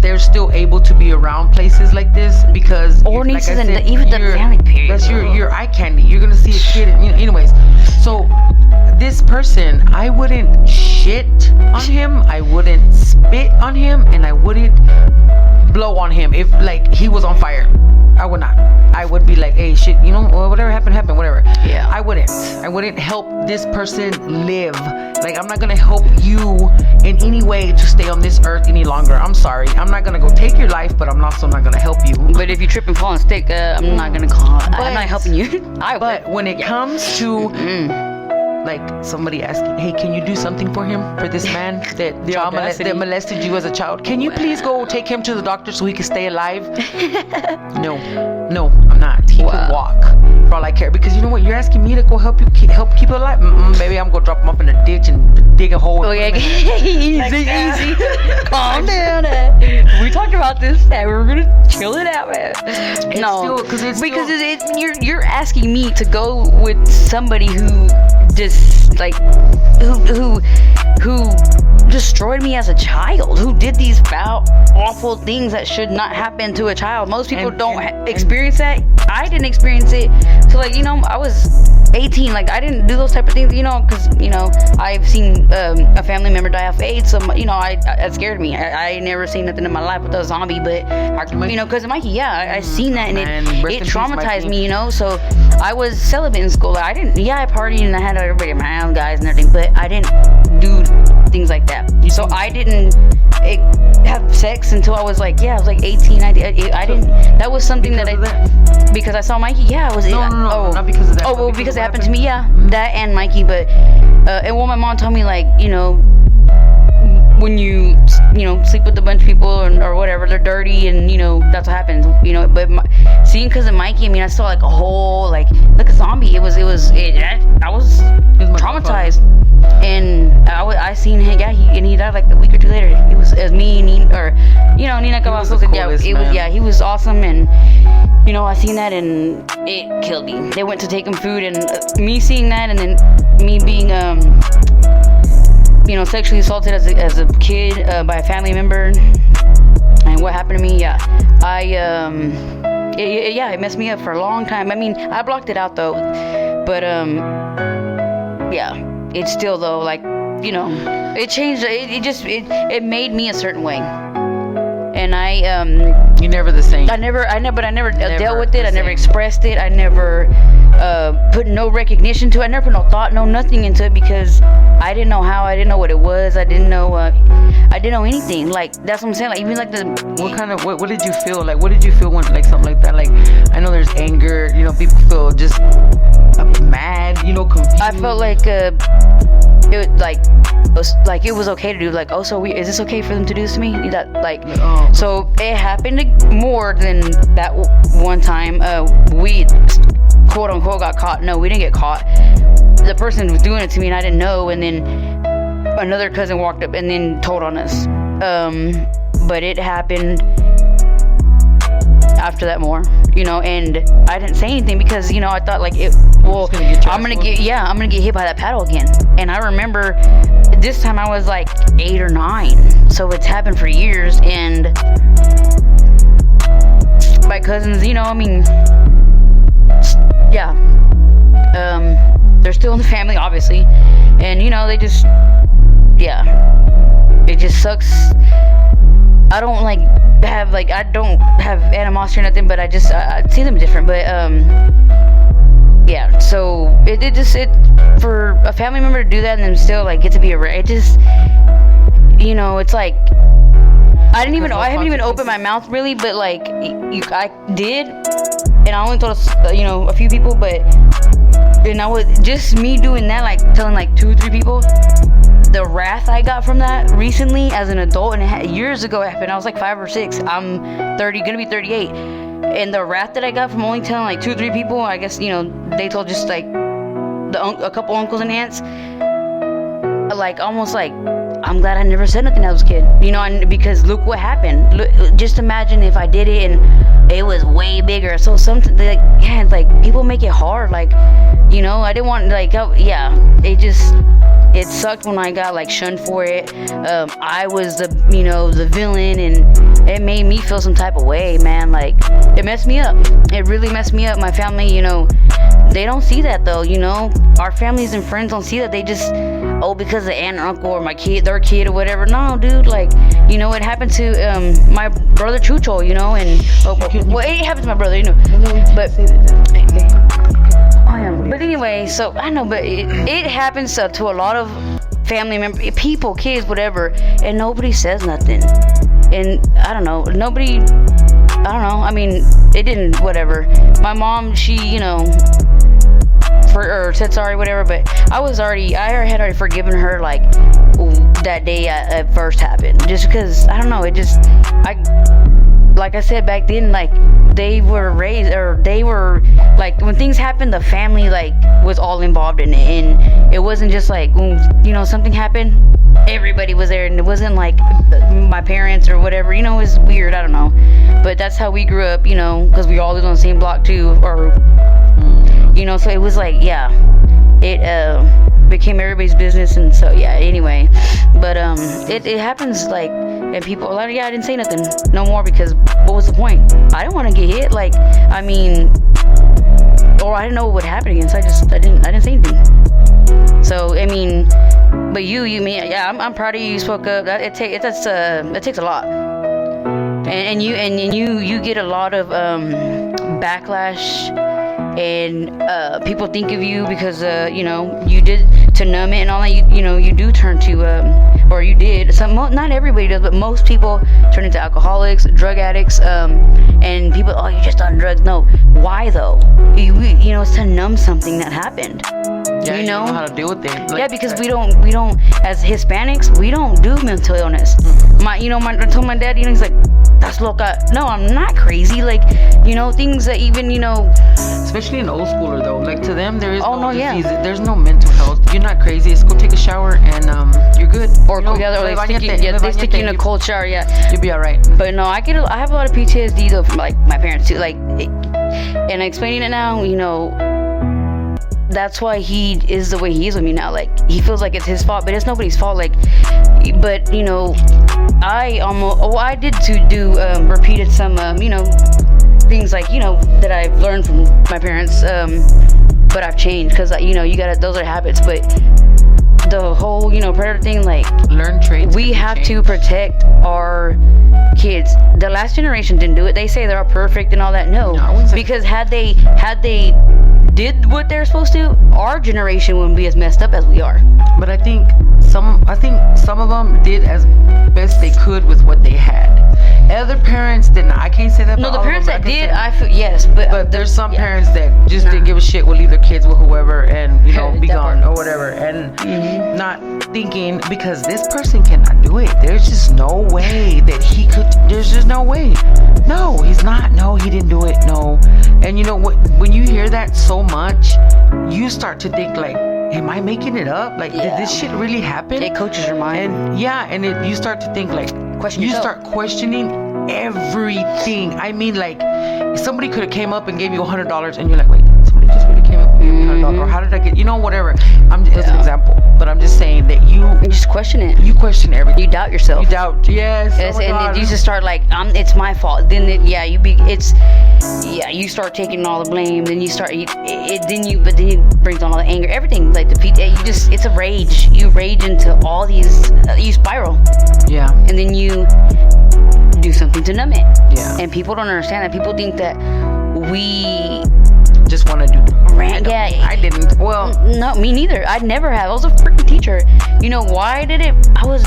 they're still able to be around places like this because, or like I said, even the family period. That's your eye candy. You're gonna see a kid. Anyways, so this person, I wouldn't shit on him. I wouldn't spit on him, and I wouldn't blow on him if like he was on fire. I would not. I would be like, hey, shit, you know, whatever happened, whatever. Yeah. I wouldn't help this person live. Like, I'm not gonna help you in any way to stay on this earth any longer. I'm sorry. I'm not gonna go take your life, but I'm also not gonna help you. But if you trip and fall and stick, I'm not gonna call. I'm not helping you. But when it comes to like somebody asking, hey, can you do something for him, for this man that molested you as a child? Can you please go take him to the doctor so he can stay alive? No, I'm not. He can walk for all I care. Because you know what? You're asking me to go help keep him alive. Maybe I'm gonna drop him off in a ditch and dig a hole. Okay, easy. Calm down. We talked about this and we're gonna chill it out, man. You're asking me to go with somebody who just like who destroyed me as a child, who did these foul, awful things that should not happen to a child. Most people don't experience that. I didn't experience it. So like, you know, I was 18, like I didn't do those type of things, you know, because, you know, I've seen a family member die of AIDS, so, you know, it scared me. I never seen nothing in my life with a zombie, but you know, because of Mikey, I seen that, and it traumatized me, you know. So I was celibate in school. I partied and I had everybody, my own guys and everything, but I didn't do things like that. So I didn't have sex until I was like 18. I didn't. That was something because I saw Mikey. Yeah, I was. No, not because of that. Oh, well, because it happened to me. Yeah, that and Mikey. But and my mom told me, like, you know, when you sleep with a bunch of people or whatever, they're dirty, and you know that's what happens, you know. But seeing, because of Mikey, I mean, I saw like a whole like a zombie. I was traumatized, and I seen him. Yeah, he died like a week or two later. It was me and Nina Cavazos. He was awesome, and you know, I seen that and it killed me. They went to take him food, and me seeing that, and then me being you know, sexually assaulted as a kid by a family member, and what happened to me, it messed me up for a long time. I mean, I blocked it out though, but it's still though, like, you know, it changed. It made me a certain way, and you're never the same. I never dealt with it. I never expressed it. I never put no recognition to it. I never put no thought, no nothing into it, because I didn't know how. I didn't know what it was. I didn't know anything. Like, that's what I'm saying. Like, even like what did you feel? Like, what did you feel when, like, something like that? Like, I know there's anger, you know, people feel just mad, you know, confused. I felt like it was okay to do, like, oh, so is this okay for them to do this to me? That, like, so it happened more than that one time. We quote unquote got caught. No, we didn't get caught. The person was doing it to me and I didn't know, and then another cousin walked up and then told on us. But it happened after that more, you know, and I didn't say anything because, you know, I thought like I'm gonna get hit by that paddle again. And I remember this time I was like 8 or 9, so it's happened for years, and my cousins, you know, I mean, yeah, they're still in the family, obviously, and you know, they just, yeah, it just sucks. I don't I don't have animosity or nothing, but I see them different. But yeah, so it for a family member to do that and then still like get to be it just, you know, it's like I haven't even opened my mouth really, but like I did, and I only told you know, a few people, but and I was just me doing that, like telling like 2 or 3 people. The wrath I got from that recently as an adult, and years ago it happened. I was like 5 or 6. I'm 30, gonna be 38, and the wrath that I got from only telling like 2 or 3 people, I guess, you know, they told just like a couple uncles and aunts, like almost like I'm glad I never said nothing as a kid, you know, because look what happened. Just imagine if I did it and it was way bigger. So something like, yeah, like people make it hard, like, you know, I didn't want, like, it sucked when I got like shunned for it. I was the villain, and it made me feel some type of way, man. Like, it messed me up. It really messed me up. My family, you know, they don't see that though, you know. Our families and friends don't see that. They just, because the aunt or uncle or their kid or whatever. No, dude, like, you know, it happened to my brother Chucho, you know, and it happened to my brother, you know. But but anyway, so I know, but it happens to a lot of family members, people, kids, whatever, and nobody says nothing. And I don't know, I mean, it didn't, whatever. My mom, she, you know, said sorry, whatever, but I had already forgiven her, like, that day it first happened, just because, I don't know, like I said back then, like, they were raised, or they were, like, when things happened, the family, like, was all involved in it, and it wasn't just like, when, you know, something happened, everybody was there, and it wasn't like my parents or whatever, you know. It was weird, I don't know, but that's how we grew up, you know, because we all lived on the same block too, or, you know, so it was like, yeah, it became everybody's business. And so yeah, anyway, but it happens, like, and people are like, yeah, I didn't say nothing no more, because what was the point? I didn't want to get hit, like, I mean, or I didn't know what would happen again, so I didn't say anything. So I mean, but you mean, yeah, I'm proud of you. You spoke up. It takes a lot, and you get a lot of backlash, and people think of you because you did to numb it and all that. You do turn to or you did. Not everybody does, but most people turn into alcoholics, drug addicts, and people. Oh, you're just on drugs. No, why though? It's to numb something that happened. Yeah, you know how to deal with it. Yeah, because we don't as Hispanics, we don't do mental illness. I told my dad, he's like, that's loca. No, I'm not crazy. Like, things that even, especially an old schooler though, like to them there is no disease. Yeah. There's no mental health. You're not crazy. Just go take a shower and you're good. Or they stick you in a cold shower. Yeah, you'll be all right. But no, I have a lot of PTSD though from like my parents too. Like, and explaining it now, that's why he is the way he is with me now. Like, he feels like it's his fault, but it's nobody's fault. Like, but I did to do repeated some things like that I've learned from my parents, but I've changed because you gotta, those are habits. But the whole predator thing, like, learn traits. We have to protect our kids. The last generation didn't do it. They say they're all perfect and all that. No, because had they did what they're supposed to, our generation wouldn't be as messed up as we are. But I think some of them did as best they could with what they had. Other parents didn't. I can't say that. No, the parents that did, I feel, yes, but there's some parents that just didn't give a shit. Will leave their kids with whoever and be gone or whatever, and not thinking because this person cannot do it. There's just no way that he could. There's just no way. No, he's not. No, he didn't do it. No, and you know what? When you hear that so much, you start to think like, am I making it up? Like, did this shit really happen? It coaches your mind. And you start to think like, you start questioning everything. I mean, like, somebody could have came up and gave you $100 and you're like, wait, somebody just really came up and gave me $100, or how did I get, whatever. As an example, but I'm just saying that you just question it. You question everything. You doubt yourself. You doubt, yes. And then you just start like, it's my fault. Then you start taking all the blame. Then you start then it brings on all the anger, everything. Like it's a rage. You rage into all these. You spiral. Yeah. And then you do something to numb it. Yeah. And people don't understand that. People think that we just want to do. I didn't. Well, no, me neither. I never have. I was a freaking teacher. Why did it? I was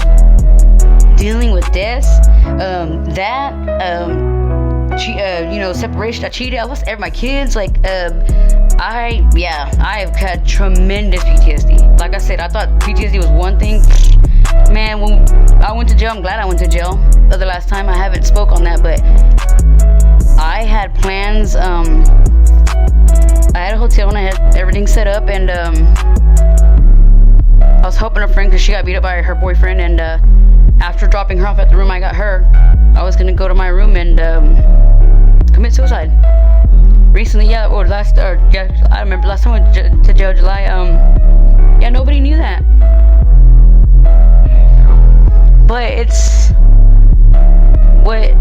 dealing with this, separation. I cheated. I lost my kids. Like, I've had tremendous PTSD. Like I said, I thought PTSD was one thing. Man, when I went to jail, I'm glad I went to jail. The last time I haven't spoke on that, but I had plans. I had a hotel and I had everything set up, and I was helping a friend because she got beat up by her boyfriend, and after dropping her off at the room I got her, I was gonna go to my room and commit suicide. Recently, I remember last time I went to jail, July. Nobody knew that, but it's what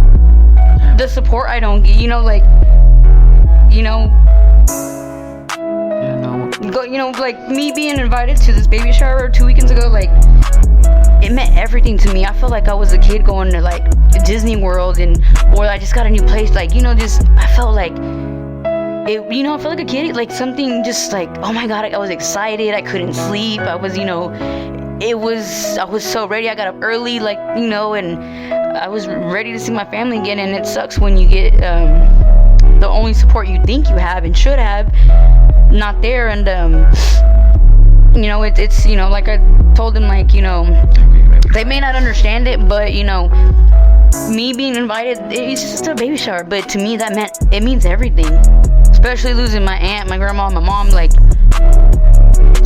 the support I don't get. Like me being invited to this baby shower 2 weekends ago, like, it meant everything to me. I felt like I was a kid going to like Disney World, or I just got a new place. Like, I felt like it. I felt like a kid. Like something just like, oh my God, I was excited. I couldn't sleep. I was, I was so ready. I got up early, like, and I was ready to see my family again. And it sucks when you get the only support you think you have and should have not there. And it's like I told them, like, they may not understand it, but me being invited, it's just a baby shower, but to me it means everything, especially losing my aunt, my grandma, my mom, like,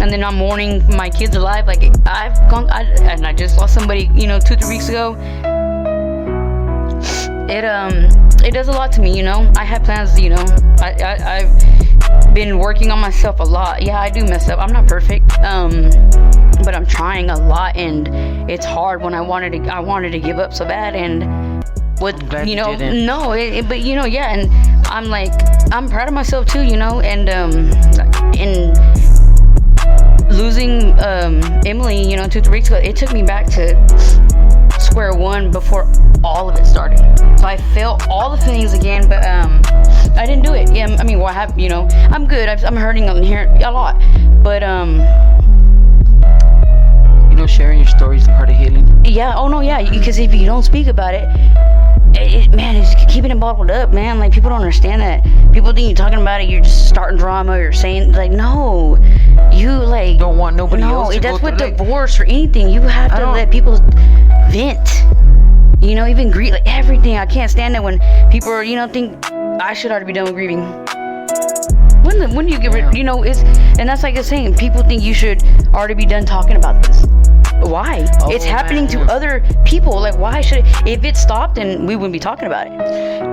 and then I'm mourning my kids alive. Like, I just lost somebody 2-3 weeks ago. It does a lot to me. I had plans, been working on myself a lot. Yeah, I do mess up. I'm not perfect. But I'm trying a lot, and it's hard when I wanted to give up so bad, and but yeah, and I'm like, I'm proud of myself too, and in losing Emily, 2-3 weeks ago, it took me back to square one before all of it started. So I felt all the feelings again, but I didn't do it. Yeah, I mean, I have, I'm good. I'm hurting here a lot, but sharing your story is part of healing. Yeah. Oh no. Yeah. Because if you don't speak about it, man, it's keeping it bottled up, man. Like, people don't understand that. People think you're talking about it, you're just starting drama, or saying, like, no, you like don't want nobody else to that's go with through, divorce or anything. You have to let people vent. Even grieve, like everything. I can't stand it when people are, think I should already be done with grieving. When do you get rid? And that's like the saying. People think you should already be done talking about this. Why? It's happening to other people. Like, why should if it stopped, then we wouldn't be talking about it.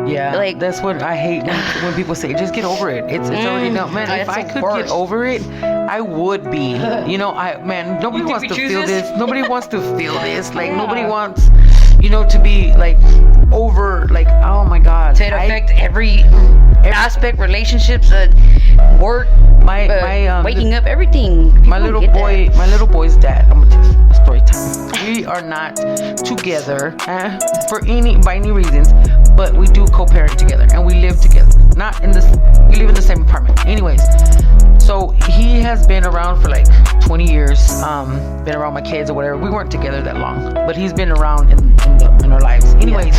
Yeah, like, that's what I hate when people say, just get over it. It's already done. Man, if I could get over it, I would be. Nobody wants to feel this. Nobody wants to feel this. Like, nobody wants, to be like over, like, oh my God. To affect every aspect, relationships, work, waking up, everything. My little boy's dad. I'm gonna tell you a story time. We are not together by any reasons, but we do co-parent together and we live together. We live in the same apartment. Anyways, so he has been around for like 20 years. Been around my kids or whatever. We weren't together that long, but he's been around in our lives. Anyways,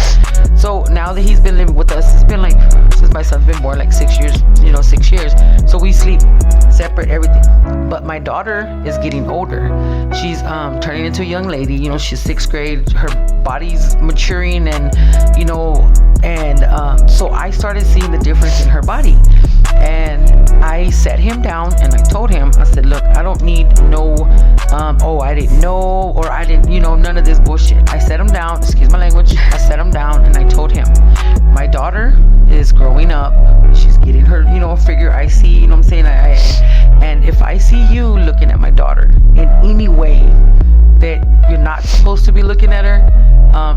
so now that he's been living with us, it's been like since my son's been born, like 6 years. 6 years. So we sleep separate, everything. But my daughter is getting older. She's turning into a young lady. She's 6th grade. Her body's maturing, and so I started seeing the difference in her body. And I sat him down and I told him, I said, look, I don't need no, I didn't know, or I didn't, none of this bullshit. I sat him down, excuse my language, I sat him down and I told him, my daughter is growing up. She's getting her, figure. I see, what I'm saying? And if I see you looking at my daughter in any way that you're not supposed to be looking at her,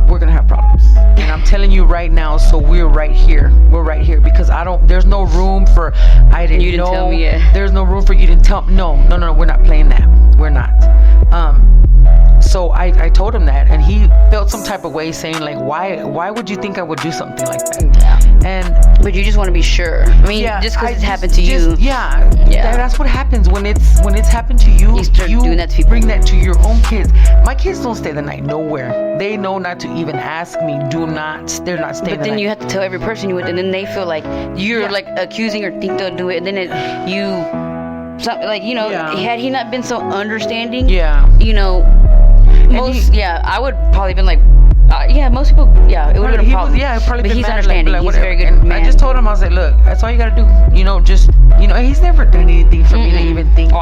we're gonna have problems. And I'm telling you right now, so we're right here. We're right here because there's no room for I didn't know. You didn't tell me yet. There's no room for you didn't tell me. No, we're not playing that. We're not. So I told him that, and he felt some type of way, saying like, why would you think I would do something like that? But you just want to be sure. I mean, just because it's happened to you. Yeah. That's what happens when it's happened to you. You start doing that to people. Bring that to your own kids. My kids don't stay the night nowhere. They know not to even ask me. They're not staying the night. But then you have to tell every person you with, and then they feel like you're like accusing or think they'll do it, and then had he not been so understanding, I would probably been like, most people, it would have been a problem. Probably but been he's mad, understanding. Like, he's very good man. I just told him, I was like, look, that's all you gotta do. He's never done anything for me to even think.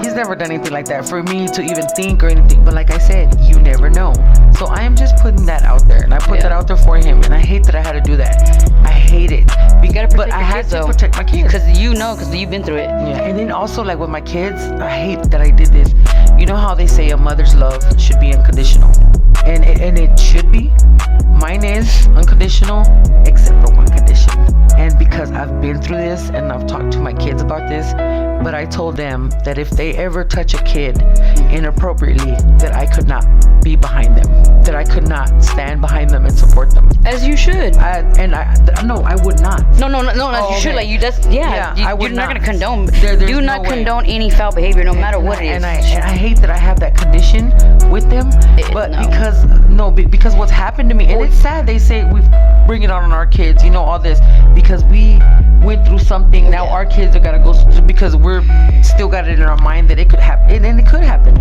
He's never done anything like that for me to even think or anything. But like I said, you never know. So I am just putting that out there, and I put that out there for him. And I hate that I had to do that. I hate it. You gotta protect I your had kids, to though. protect my kids. Because you've been through it. Yeah, and then also like with my kids, I hate that I did this. You know how they say a mother's love should be unconditional, and it should be. Mine is unconditional, except for one condition. And because I've been through this and I've talked to my kids about this, but I told them that if they ever touch a kid inappropriately, that I could not be behind them, that I could not stand behind them and support them. As you should. I would not. No, you should. Like, you just, you're not going to condone. Do not condone any foul behavior, no matter what it is. And I hate that I have that condition with them, because what's happened to me, and it's sad, they say we bring it on our kids, all this, because we went through something. Now our kids are gotta go through, because we're still got it in our mind that it could happen, and it could happen.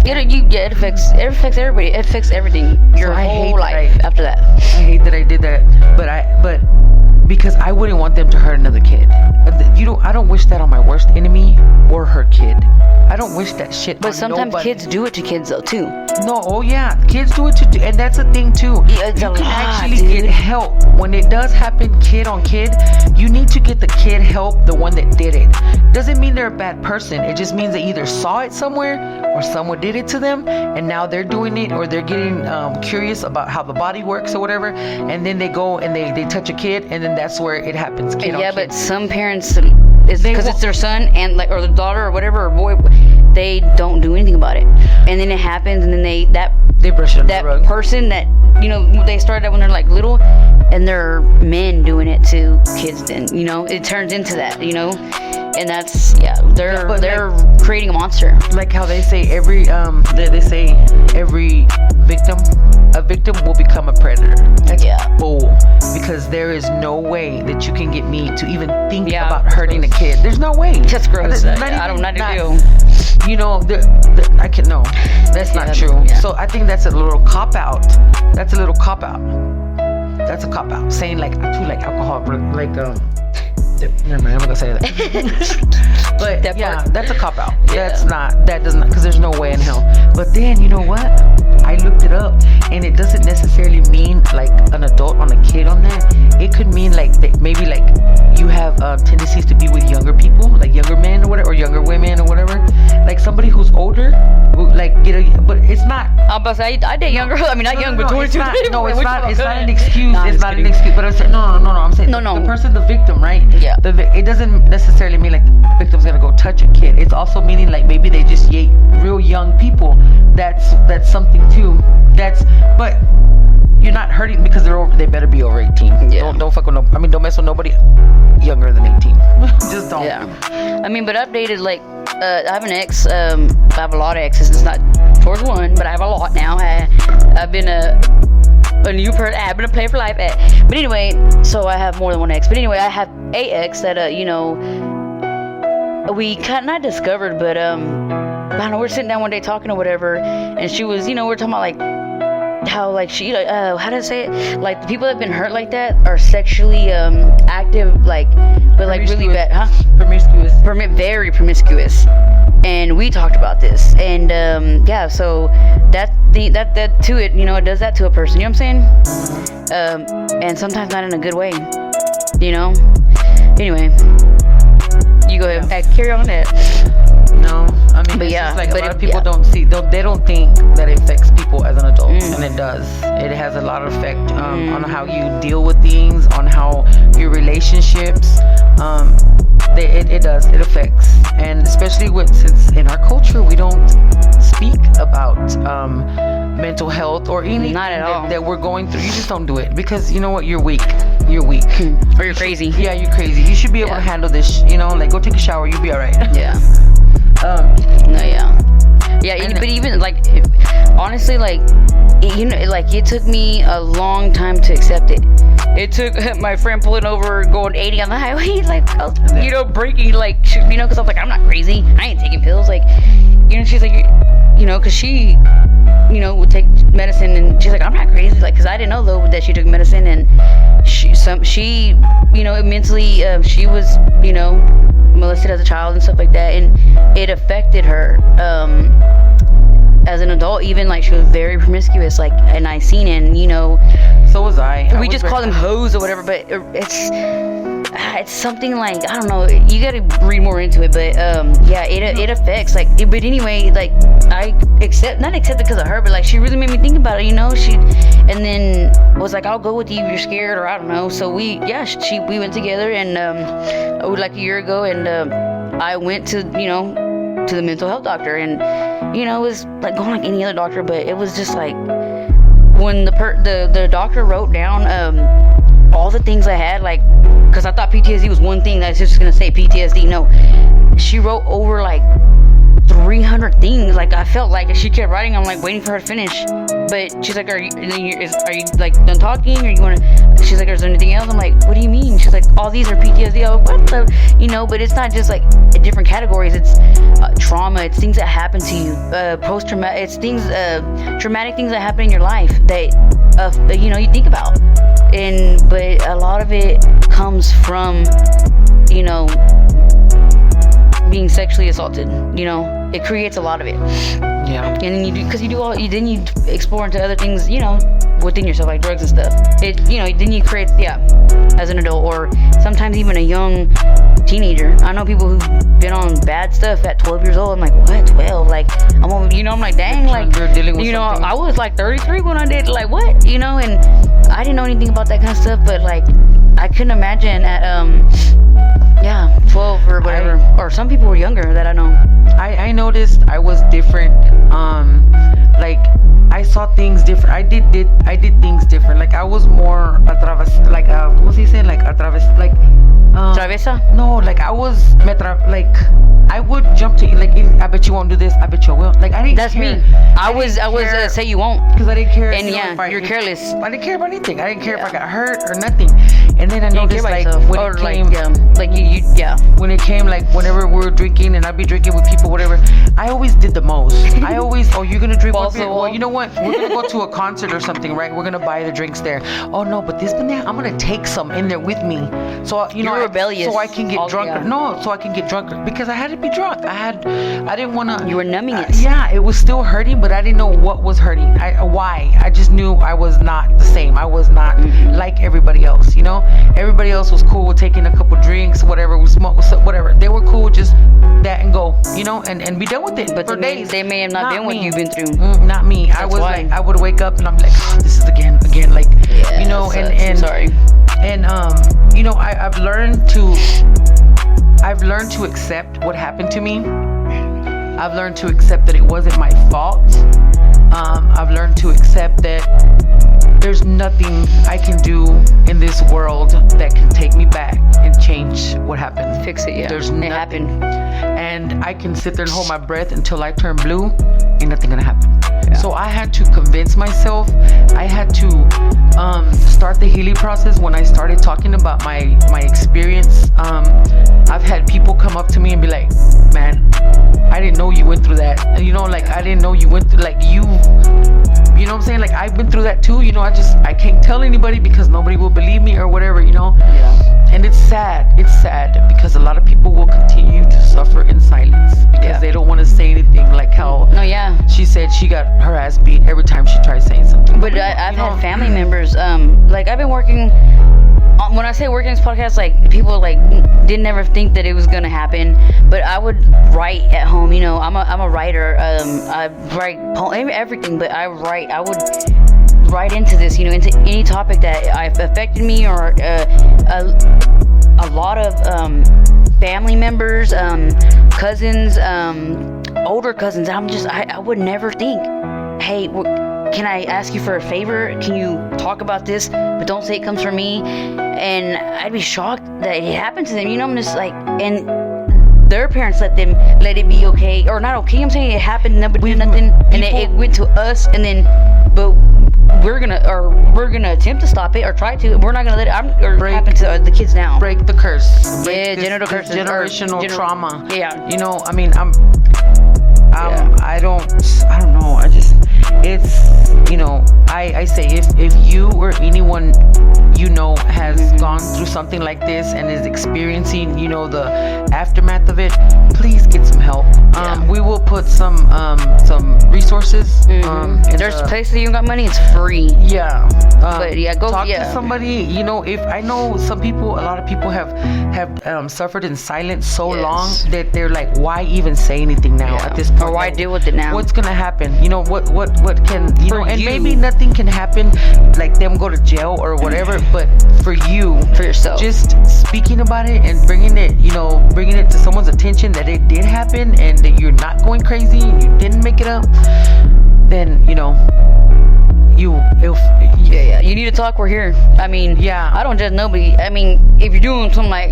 It affects everybody. It affects everything. Your whole life after that. I hate that I did that, but because I wouldn't want them to hurt another kid. I don't wish that on my worst enemy or her kid. I don't wish that shit. But sometimes nobody. kids do it to kids though too. No, oh yeah, kids do it to, and that's the thing too. Yeah, it's you a can lot, actually dude. get help when it does happen, kid on kid. You need to get the kid help, the one that did it. Doesn't mean they're a bad person. It just means they either saw it somewhere or someone did it to them, and now they're doing it, or they're getting curious about how the body works or whatever, and then they go and they touch a kid, and then that's where it happens. Kid on Yeah, kid. but some parents, it's because it's their son and like, or the daughter or whatever, or boy, they don't do anything about it, and then it happens, and then they brush it under that the rug. person that they started that when they're like little, and they're men doing it to kids. Then it turns into that, and that's they're creating a monster. Like how they say every victim will become a predator. That's bull, because there is no way that you can get me to even think about hurting a kid. There's no way. That's gross. I don't do. I can no. That's not true. Yeah. So I think that's a little cop out. That's a little cop out. That's a cop out. Saying like I too like alcohol, like never mind, I'm not gonna say that. But that's a cop out. That does not, because there's no way in hell. But then you know what? I looked it up, and it doesn't necessarily mean like an adult on a kid on that. It could mean like maybe like you have tendencies to be with younger people, like younger men or whatever, or younger women or whatever. Like somebody who's older will like get a, but it's not. I'm about to say I date younger. I mean not young, but 22. No, it's not an excuse. It's not an excuse. But I'm saying no. I'm saying the person, the victim, right? Yeah. It doesn't necessarily mean like the victim's gonna go touch a kid. It's also meaning like maybe they just yate real young people. That's something too. But you're not hurting because they better be over 18. Yeah. Don't fuck with don't mess with nobody younger than 18. Just don't. Yeah. I mean, but updated like I have an ex. I have a lot of exes. It's not towards one, but I have a lot now. I've been a new person. I've been a player for life. But anyway, so I have more than one ex. But anyway, I have a ex that we kind of not discovered, but I don't know. We're sitting down one day talking or whatever, and she was, we're talking about like how like she how to say it, like the people that have been hurt like that are sexually active, like but like really bad, promiscuous, very promiscuous. And we talked about this, and so that to it, it does that to a person, you know what I'm saying? And sometimes not in a good way, Anyway, you go ahead, carry on that. No, I mean, but it's like a lot of people don't see, they don't think that it affects people as an adult, and it does. It has a lot of effect on how you deal with things, on how your relationships. It does. It affects, and especially since in our culture we don't speak about mental health or anything that we're going through. You just don't do it because you know what? You're weak. You're weak, or you're crazy. Yeah, you're crazy. You should be able to handle this. Like go take a shower. You'll be all right. Yeah. But even like honestly, like it took me a long time to accept it. It took my friend pulling over, going 80 on the highway, like breaking, like because I was like, I'm not crazy, I ain't taking pills, like she's like, because she would take medicine, and she's like, I'm not crazy, like, because I didn't know though that she took medicine, and she mentally she was molested as a child and stuff like that, and it affected her as an adult. Even like she was very promiscuous, like, and I seen it, and so was I. We just call them hoes or whatever, but it's something like, I don't know, you gotta read more into it, but it affects, like, but anyway, like, I not accept it because of her, but like she really made me think about it, she, and then was like, I'll go with you if you're scared, or I don't know. So we went together, and like a year ago, and I went to the mental health doctor, and it was like going like any other doctor, but it was just like when the doctor wrote down all the things I had, like, because I thought PTSD was one thing, that's just gonna say PTSD. No, she wrote over like 300 things. Like, I felt like she kept writing, I'm like waiting for her to finish, but she's like, are you like done talking, or you want to? She's like, is there anything else? I'm like, what do you mean? She's like, all these are PTSD. I'm like, what the, but it's not just like different categories. It's trauma. It's things that happen to you. Post-traumatic. It's things, traumatic things that happen in your life that you think about. But a lot of it comes from being sexually assaulted. You know, it creates a lot of it. Yeah. And then then you explore into other things, you know, within yourself, like drugs and stuff. Then you create, as an adult, or sometimes even a young teenager. I know people who've been on bad stuff at 12 years old. I'm like, what, 12? Like, I'm like, dang, like, they're dealing with something. I was like 33 when I did, like, what, and I didn't know anything about that kind of stuff, but like, I couldn't imagine at 12 or whatever, or some people were younger that I know. I noticed I was different. Like, I saw things different. I did things different. Like, I was more Travesa? No, like, I was I would jump to you, like, I bet you won't do this, I bet you will. Like, I didn't That's care. me. I was say you won't. Because I didn't care. And you're careless. I didn't care about anything. I didn't care if I got hurt or nothing. And then I noticed, like, when it came, when it came, like, whenever we were drinking and I'd be drinking with people, whatever, I always did the most. I always, you're gonna drink one beer? Well, you know what? We're gonna go to a concert or something, right? We're gonna buy the drinks there. Oh no, but this one there, I'm gonna take some in there with me. So you're rebellious. So I can get drunker. Yeah. No, so I can get drunker because I had to be drunk. I didn't want to. You were numbing it. Yeah, it was still hurting, but I didn't know what was hurting. Why? I just knew I was not the same. I was not like everybody else. Everybody else was cool with taking a couple drinks, whatever, we smoke, whatever. They were cool with just that and go, and be done with it. But for days. They may have not been what you've been through. Not me. That's I was why. like, I would wake up and I'm like, this is again, like, and sorry. And I've learned to accept what happened to me. I've learned to accept that it wasn't my fault. I've learned to accept that there's nothing I can do in this world that can take me back and change what happened. Fix it, yeah. There's nothing. It happened. And I can sit there and hold my breath until I turn blue. Ain't nothing gonna happen. Yeah. So I had to convince myself. I had to start the healing process when I started talking about my experience. I've had people come up to me and be like, man, I didn't know you went through that. I didn't know you went through, like, you know what I'm saying? Like, I've been through that too, I can't tell anybody because nobody will believe me or whatever, Yeah. And it's sad because a lot of people will continue to suffer in silence because they don't want to say anything, like how she said she got her ass beat every time she tried saying something. But I've had family members, like, I've been working. When I say working this podcast, like, people like didn't ever think that it was gonna happen, but I would write at home. I'm a writer. I write everything, but I would write into this, into any topic that affected me, or a lot of family members, cousins, older cousins. I would never think, hey, can I ask you for a favor? Can you talk about this, but don't say it comes from me? And I'd be shocked that it happened to them. I'm just like, and their parents let it be okay, or not okay. I'm saying it happened, nobody did nothing, and it went to us, and then, but we're gonna attempt to stop it or try to. We're not gonna let it happen to the kids now. Break the curse. Genital curses, generational trauma. Yeah. I don't know. I say if you or anyone has gone through something like this and is experiencing, the aftermath of it, please get some help. We will put some resources. There's places you got money, it's free. Yeah. But go talk to somebody. If I know a lot of people have suffered in silence so long that they're like, why even say anything now at this point? Or why deal with it now? What's gonna happen? What can and maybe nothing can happen, like them go to jail or whatever, but for yourself, just speaking about it and bringing it to someone's attention that it did happen and that you're not going crazy and you didn't make it up, then you need to talk. We're here. I don't judge nobody. If you're doing something like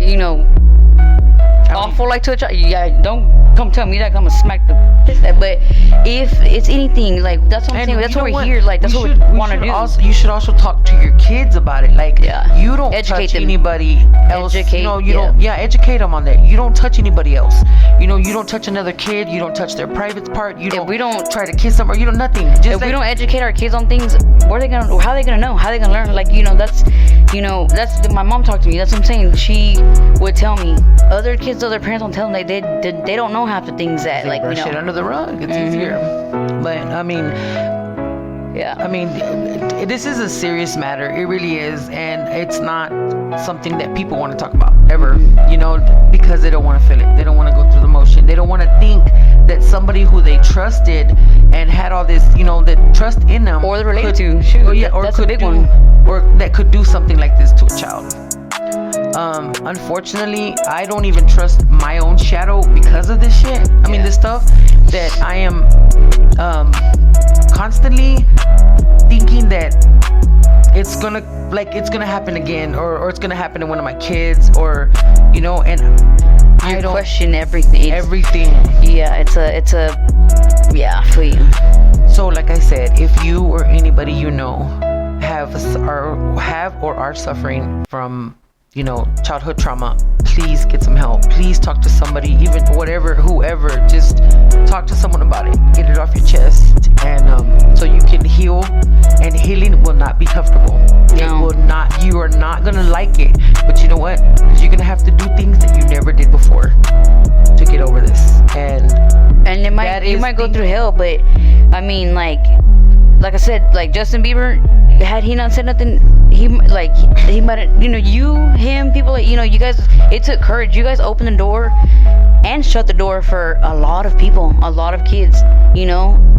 awful, like to a child, don't come tell me that, 'cause I'm gonna smack the piss that. But if it's anything, like, that's what I'm saying. That's what we're here. Like, that's what we want to do. You should also talk to your kids about it. Like, you don't educate touch them. Anybody else. Educate, you don't. Yeah, educate them on that. You don't touch anybody else. You don't touch another kid. You don't touch their private part. If we don't try to kiss them, or nothing. Just if we don't educate our kids on things, how are they gonna know? How are they gonna learn? Like, that's my mom talked to me. That's what I'm saying. She would tell me other kids, other parents don't tell them they don't know half the things that, like, brush it under the rug. It's easier. But I mean, this is a serious matter. It really is, and it's not something that people want to talk about ever. Because they don't want to feel it. They don't want to go through the motion. They don't want to think that somebody who they trusted and had all this, that trust in them, or they're related to, shoot, or that's a big one, or that could do something like this to a child. Unfortunately, I don't even trust my own shadow because of this shit. I mean, this stuff that I am constantly thinking that it's gonna happen again, or it's gonna happen to one of my kids, or and I don't question everything. Yeah, it's a I feel you. So, like I said, if you or anybody have or are suffering from childhood trauma, please get some help. Please talk to somebody, even whoever. Just talk to someone about it. Get it off your chest, and so you can heal. And healing will not be comfortable. No. It will not. You are not gonna like it. But you know what? You're gonna have to do things that you never did before to get over this. And you might go through hell, but I mean, like I said, like Justin Bieber, had he not said nothing, he might have, people, like, you guys, it took courage. You guys opened the door and shut the door for a lot of people, a lot of kids,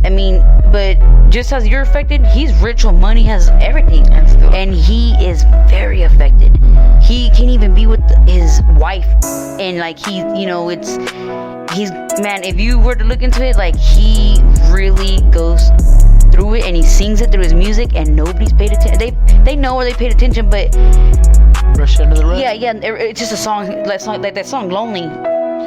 I mean, but just as you're affected, he's rich with money, has everything, and he is very affected. He can't even be with his wife, and like man, if you were to look into it, like, he really goes through it, and he sings it through his music, and nobody's paid attention. They know, or they paid attention, but brush under the rug. Yeah, it's just a song like that song "Lonely."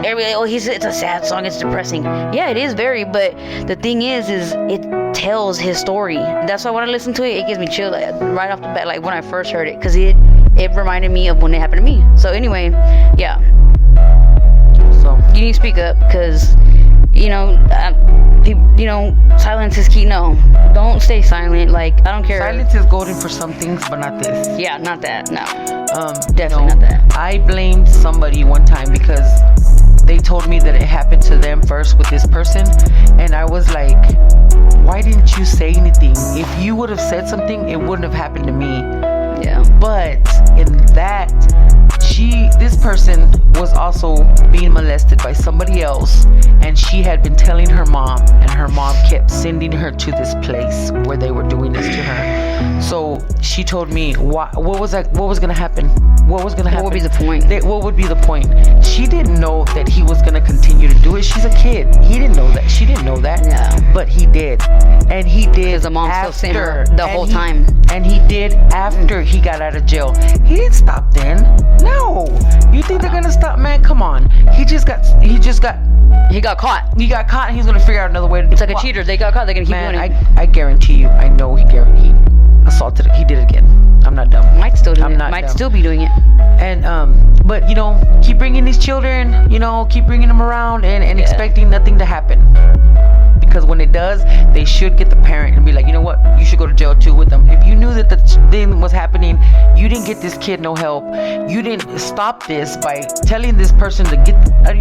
It's a sad song, it's depressing. Yeah, it is very, but the thing is it tells his story. That's why when I listen to it, it gives me chill, like, right off the bat, like when I first heard it, because it reminded me of when it happened to me. So anyway, yeah. So you need to speak up, because silence is key. No, don't stay silent. Like, I don't care. Silence is golden for some things, but not this. Yeah, not that. No. Definitely not that. I blamed somebody one time because they told me that it happened to them first with this person, and I was like, why didn't you say anything? If you would have said something, it wouldn't have happened to me. Yeah. But in that, this person was also being molested by somebody else, and she had been telling her mom, and her mom kept sending her to this place where they were doing this to her. So she told me, what was gonna happen? What was gonna happen? What would be the point? What would be the point? She didn't know that he was gonna continue to do it. She's a kid. He didn't know that. She didn't know that. Yeah. But he did, and he did. Because the mom still sent her the whole time. And he did after he got out of jail. He didn't stop then. No. You think they're gonna stop, man? Come on. He got caught. He got caught, and he's gonna figure out another way to do it. It's like a cheater. They got caught. They're gonna keep doing it. I guarantee you. I know he assaulted it. He did it again. I'm not dumb. Might still do it. Might still be doing it. And but keep bringing these children. Keep bringing them around and expecting nothing to happen. Because when it does, they should get the parent and be like, you know what, you should go to jail too with them. If you knew that the thing was happening, you didn't get this kid no help. You didn't stop this by telling this person to get out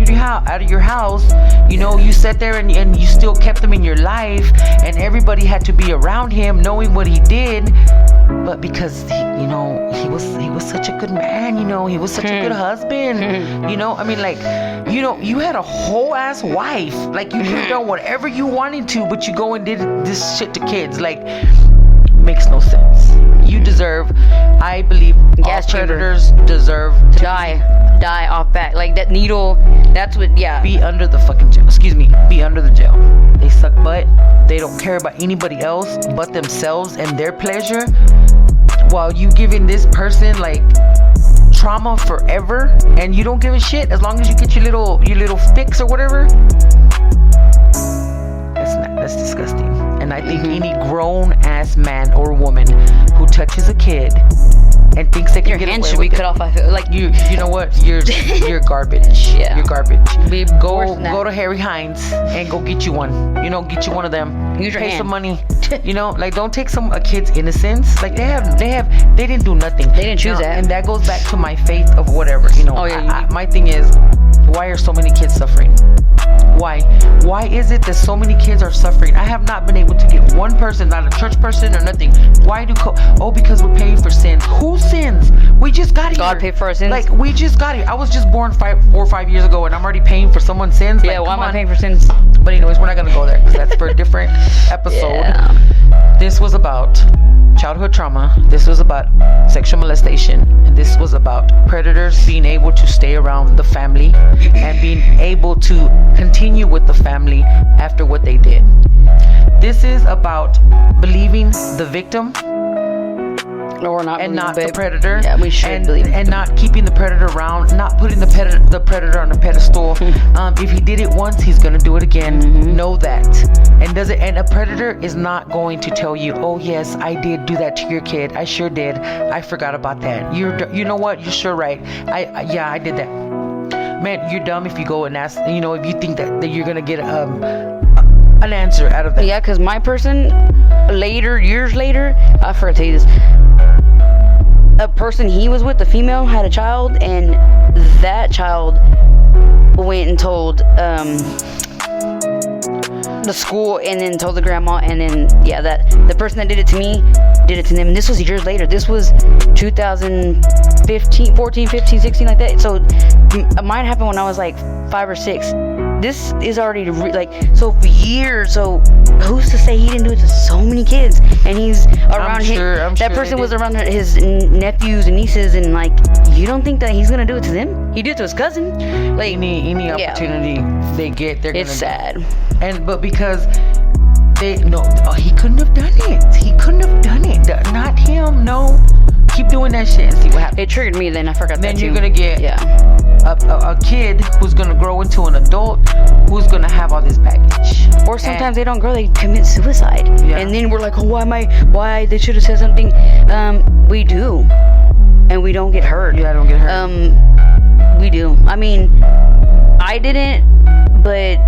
of your house. You sat there and you still kept him in your life, and everybody had to be around him knowing what he did. But because he was such a good man, he was such a good husband. You had a whole ass wife. Like, you could have done whatever you wanted to, but you go and did this shit to kids. Like, makes no sense. You deserve, I believe, all predators deserve to die off bat. Like, that needle, that's what, yeah. Be under the fucking jail. Be under the jail. They suck butt. They don't care about anybody else but themselves and their pleasure. While you giving this person, like, trauma forever, and you don't give a shit as long as you get your little fix or whatever. That's disgusting. And I think any grown ass man or woman who touches a kid and thinks they can Your get hand away should with be it, cut off. I feel like you know what? You're garbage. Yeah. You're garbage. Be worse than that. Go to Harry Hines and go get you one. Get you one of them. Use your Pay hand. some money. Like, don't take a kid's innocence. Like, they didn't do nothing. They didn't choose that. And that goes back to my faith of whatever. Oh, yeah, my thing is, why are so many kids suffering? Why is it that so many kids are suffering? I have not been able to get one person, not a church person or nothing. Why because we're paying for sins. Whose sins? We just got here. God paid for our sins. Like, we just got here. I was just born 4 or 5 years ago, and I'm already paying for someone's sins. Yeah, Like, why am come I on. paying for sins? But anyways, we're not gonna go there because that's for a different episode. Yeah. This was about childhood trauma. This was about sexual molestation, and this was about predators being able to stay around the family and being able to continue with the family after what they did. This is about believing the victim Or not, and not the babe. predator. Yeah, we should believe it. And not keeping the predator around, not putting the predator on a pedestal. If he did it once, he's gonna do it again. Know that. And a predator is not going to tell you, oh yes, I did do that to your kid. I sure did. I forgot about that. You know what? You're sure right. I did that. Man, you're dumb if you go and ask. If you think that you're gonna get an answer out of that. Yeah, because my person, years later, I forgot to tell you this. A person he was with, the female, had a child, and that child went and told the school, and then told the grandma, and then that the person that did it to me did it to them. And this was years later. This was 2015, 14, 15, 16, like that. So mine happened when I was like 5 or 6. This is already so for years. So who's to say he didn't do it to so many kids? And he's around that person was around his nephews and nieces, and like, you don't think that he's gonna do it to them? He did it to his cousin. Like, any opportunity they get, they're it's gonna. sad. But because he couldn't have done it. He couldn't have done it. Not him. No. Keep doing that shit and see what happens. It triggered me. Then I forgot. Then that you're too. gonna get a kid who's gonna grow into an adult who's gonna have all this baggage. Or sometimes they don't grow, they commit suicide. Yeah. And then we're like, oh, why they should have said something. We do. And we don't get hurt. Yeah, I don't get hurt. We do. I mean, I didn't, but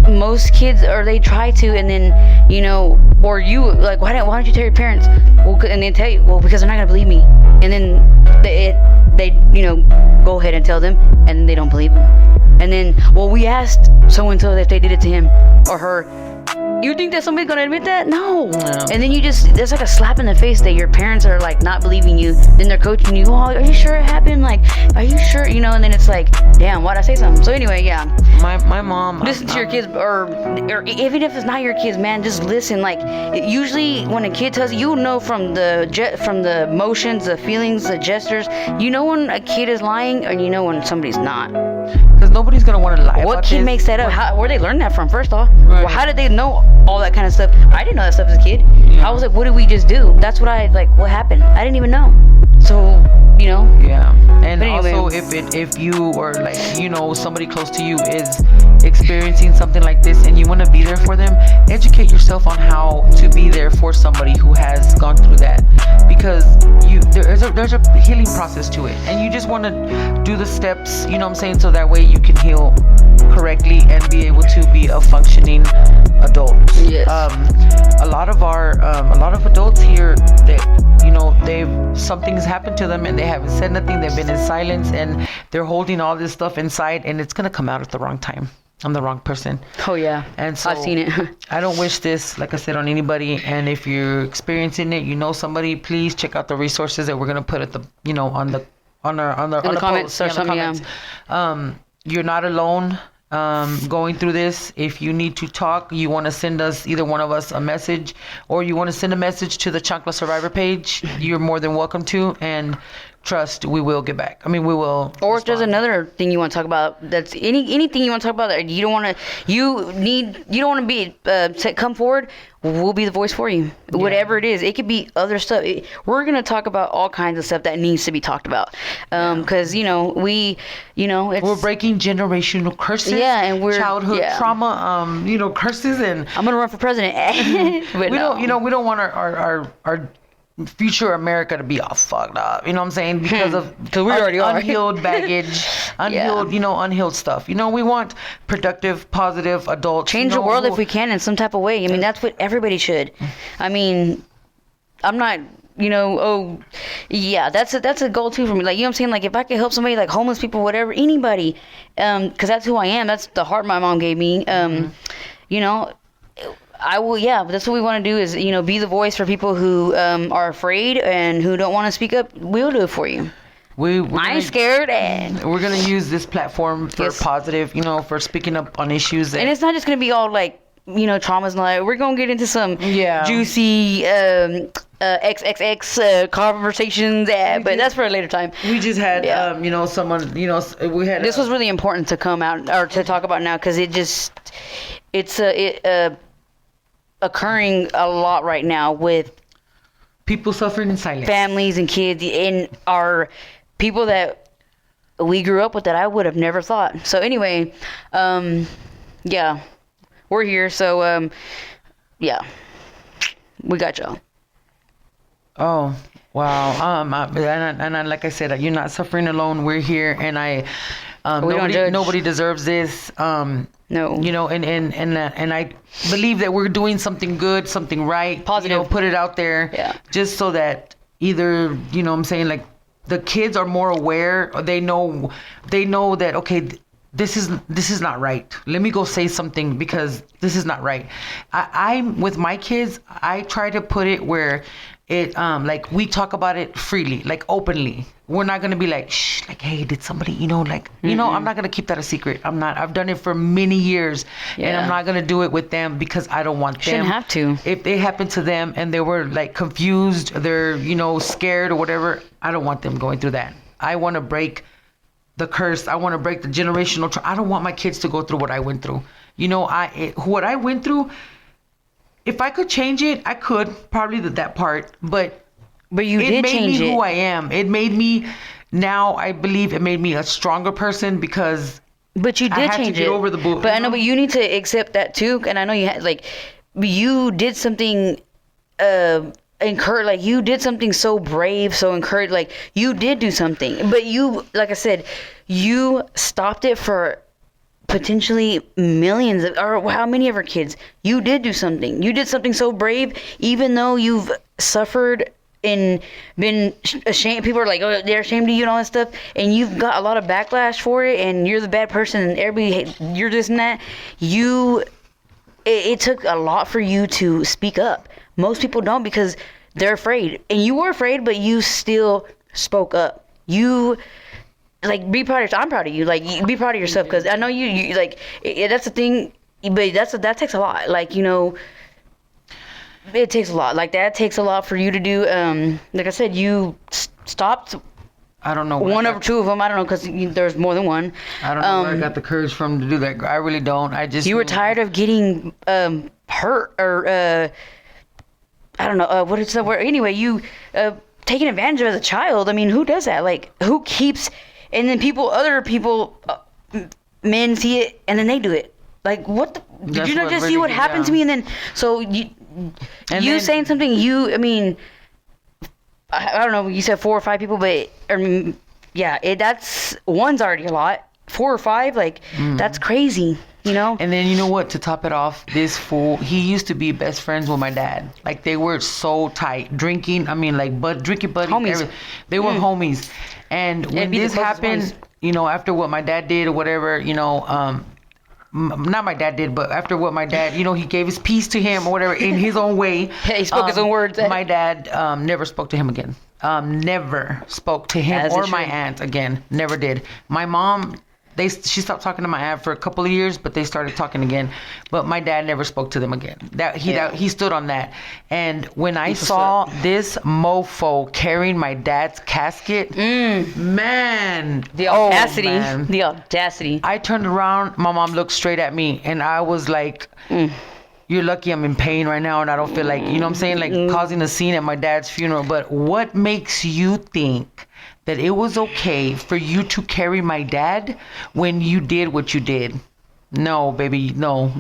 most kids, or they try to, and then, or you, like, why don't you tell your parents? Well, and they tell you, well, because they're not gonna believe me. And then they go ahead and tell them, and they don't believe them. And then, well, we asked so-and-so if they did it to him or her. You think that somebody's gonna admit that? No. And then there's like a slap in the face that your parents are like not believing you. Then they're coaching you. Oh, are you sure it happened? Like, are you sure? And then it's like, damn, why'd I say something? So anyway, yeah. My mom. Listen to your kids, or even if it's not your kids, man, just listen. Like, usually when a kid tells you, from the motions, the feelings, the gestures, when a kid is lying, and when somebody's not. Because nobody's gonna want to lie. What about kid this. makes that up? Where they learn that from? First off, Right. Well, how did they know all that kind of stuff? I didn't know that stuff as a kid. Yeah. I was like, what did we just do? That's what what happened? I didn't even know. So, Yeah. And But anyway. also, if you or somebody close to you is experiencing something like this and you want to be there for them, educate yourself on how to be there for somebody who has gone through that, because there's a healing process to it, and you just want to do the steps, so that way you can heal correctly and be able to be a functioning adult. Yes. A lot of adults here that something's happened to them and they haven't said nothing. They've been in silence and they're holding all this stuff inside, and it's gonna come out at the wrong time. I'm the wrong person. Oh yeah. And so I've seen it. I don't wish this, like I said, on anybody. And if you're experiencing it, somebody, please check out the resources that we're gonna put at the on the comments post, or in the something. comments. You're not alone going through this. If you need to talk, you want to send us, either one of us, a message, or you want to send a message to the Chancla Survivor page, you're more than welcome to. And trust, we will get back. I mean, we will. Or if there's another thing you want to talk about, that's anything you want to talk about that you don't want to be come forward. We'll be the voice for you. Yeah. Whatever it is, it could be other stuff. We're gonna talk about all kinds of stuff that needs to be talked about. Because we're breaking generational curses. Yeah, and we're childhood trauma. Curses, and I'm gonna run for president. But we don't want our future America to be all fucked up, you know what I'm saying? Because we already are. Unhealed baggage, unhealed stuff. We want productive, positive adults. Change the world if we can in some type of way. I mean, that's what everybody should. I mean, I'm not, that's a goal too for me. Like, you know what I'm saying? Like, if I could help somebody, like homeless people, whatever, anybody, because that's who I am. That's the heart my mom gave me. I will, that's what we want to do is, be the voice for people who are afraid and who don't want to speak up. We'll do it for you. I ain't scared. And we're going to use this platform for positive, for speaking up on issues. And it's not just going to be all like, traumas and all that. We're going to get into some juicy XXX conversations, but that's for a later time. We just had, someone, we had... This was really important to come out or to talk about now because it's occurring a lot right now with people suffering in silence, families and kids, and our people that we grew up with that I would have never thought. So anyway, we're here. So we got y'all. Oh wow. And like I said, you're not suffering alone. We're here, and nobody deserves this. No. And I believe that we're doing something good, something right. Positive. Put it out there. Yeah. Just so that either, what I'm saying, like the kids are more aware. They know that, okay, this is not right. Let me go say something because this is not right. I'm with my kids, I try to put it where it like we talk about it freely, like openly. We're not gonna be like, shh, like, hey, did somebody, I'm not gonna keep that a secret. I've done it for many years, and I'm not gonna do it with them because I don't want them. Shouldn't have to. If it happened to them and they were like confused, they're scared or whatever, I don't want them going through that. I want to break the curse. I want to break the generational. I don't want my kids to go through what I went through. What I went through. If I could change it, I could, probably that part, but you did change it. It made me who I am. It made me, now I believe it made me a stronger person because But you did I had change to get it. over the book. But I know, but you need to accept that too. And I know you had, you did something, you did something so brave, so encouraged, you did do something. But you, like I said, you stopped it for potentially millions or how many of our kids. You did do something. You did something so brave, even though you've suffered and been ashamed. People are like, oh, they're ashamed of you and all that stuff, and you've got a lot of backlash for it, and you're the bad person, and everybody, you're this and that. It took a lot for you to speak up. Most people don't because they're afraid, and you were afraid, but you still spoke up. You be proud of yourself. I'm proud of you. Be proud of yourself because I know you that's the thing. But that takes a lot. It takes a lot. That takes a lot for you to do. Like I said, you stopped. I don't know. One or two of them. I don't know because there's more than one. I don't know where I got the courage from to do that. I really don't. You were tired of getting hurt or I don't know what is the word. Anyway, you taken advantage of as a child. I mean, who does that? Who keeps? And then other people, men see it, and then they do it. What the? Did you not just see what happened to me? And then, so you saying something, I mean, I don't know, you said 4 or 5 people, but, that's, one's already a lot. 4 or 5, that's crazy, And then, you know what, to top it off, this fool, he used to be best friends with my dad. They were so tight. Drinking, drinking buddies. Homies. They were homies. And when this happened, after what my dad did or whatever, not my dad did, but after what my dad, he gave his piece to him or whatever in his own way. Yeah, he spoke his own words. My dad never spoke to him again. Never spoke to him or my aunt again. Never did. My mom she stopped talking to my aunt for a couple of years, but they started talking again. But my dad never spoke to them again. He stood on that. And when I saw this mofo carrying my dad's casket, man, the audacity, the audacity. I turned around, my mom looked straight at me, and I was like, you're lucky I'm in pain right now and I don't feel like, you know what I'm saying, like causing a scene at my dad's funeral. But what makes you think that it was okay for you to carry my dad when you did what you did? No, baby, no.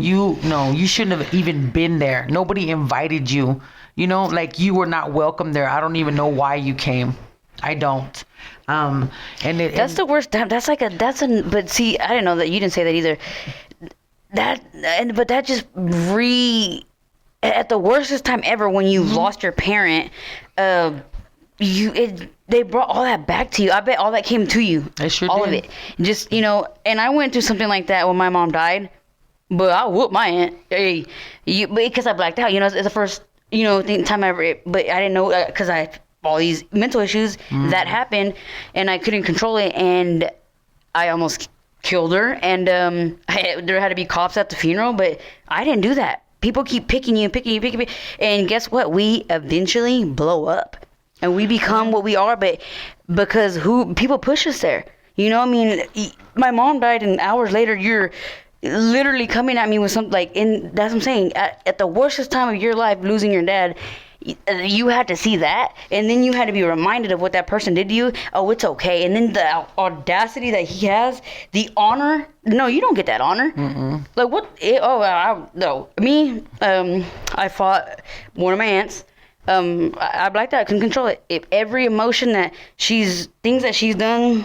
You shouldn't have even been there. Nobody invited you. You know, like you were not welcome there. I don't even know why you came. I don't. That's the worst. But see, I didn't know that you didn't say that either. But that just at the worstest time ever when you lost your parent, they brought all that back to you. I bet all that came to you. They sure all did. of it. Just, and I went through something like that when my mom died, but I whooped my aunt. Because I blacked out. It's the first, time I ever, but I didn't know because I had all these mental issues that happened and I couldn't control it, and I almost killed her, and there had to be cops at the funeral, but I didn't do that. People keep picking you, and guess what? We eventually blow up. And we become what we are, but because people push us there. My mom died, and hours later, you're literally coming at me with something that's what I'm saying. At the worstest time of your life, losing your dad, you had to see that, and then you had to be reminded of what that person did to you. Oh, it's okay. And then the audacity that he has, the honor. No, you don't get that honor. Like what? No. Me, I fought one of my aunts. I blacked out, couldn't control it. Every emotion things that she's done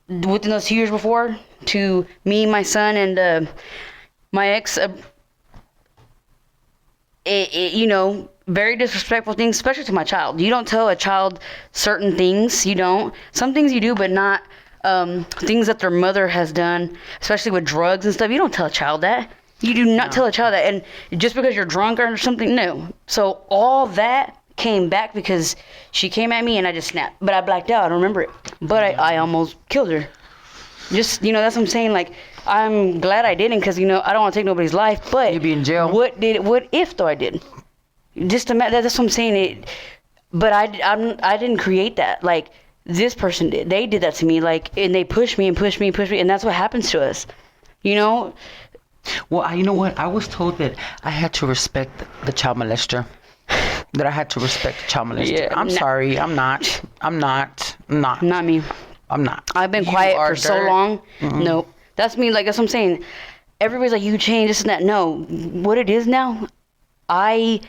within those 2 years before to me, my son, and my ex, very disrespectful things, especially to my child. You don't tell a child certain things. You don't. Some things you do, but not things that their mother has done, especially with drugs and stuff. You don't tell a child that. You do not tell a child that, and just because you're drunk or something, no. So all that came back because she came at me and I just snapped. But I blacked out. I don't remember it. But I almost killed her. Just, that's what I'm saying. Like, I'm glad I didn't because, I don't want to take nobody's life. But you'd be in jail. What if though I did? Just that's what I'm saying. But I didn't create that. Like, this person did. They did that to me. Like, and they pushed me, and that's what happens to us. Well, you know what? I was told that I had to respect the child molester. That I had to respect the child molester. Yeah, I'm sorry. I'm not. Not me. I'm not. I've been quiet for so long. No. That's me. Like, that's what I'm saying. Everybody's like, you changed this and that. No. What it is now, like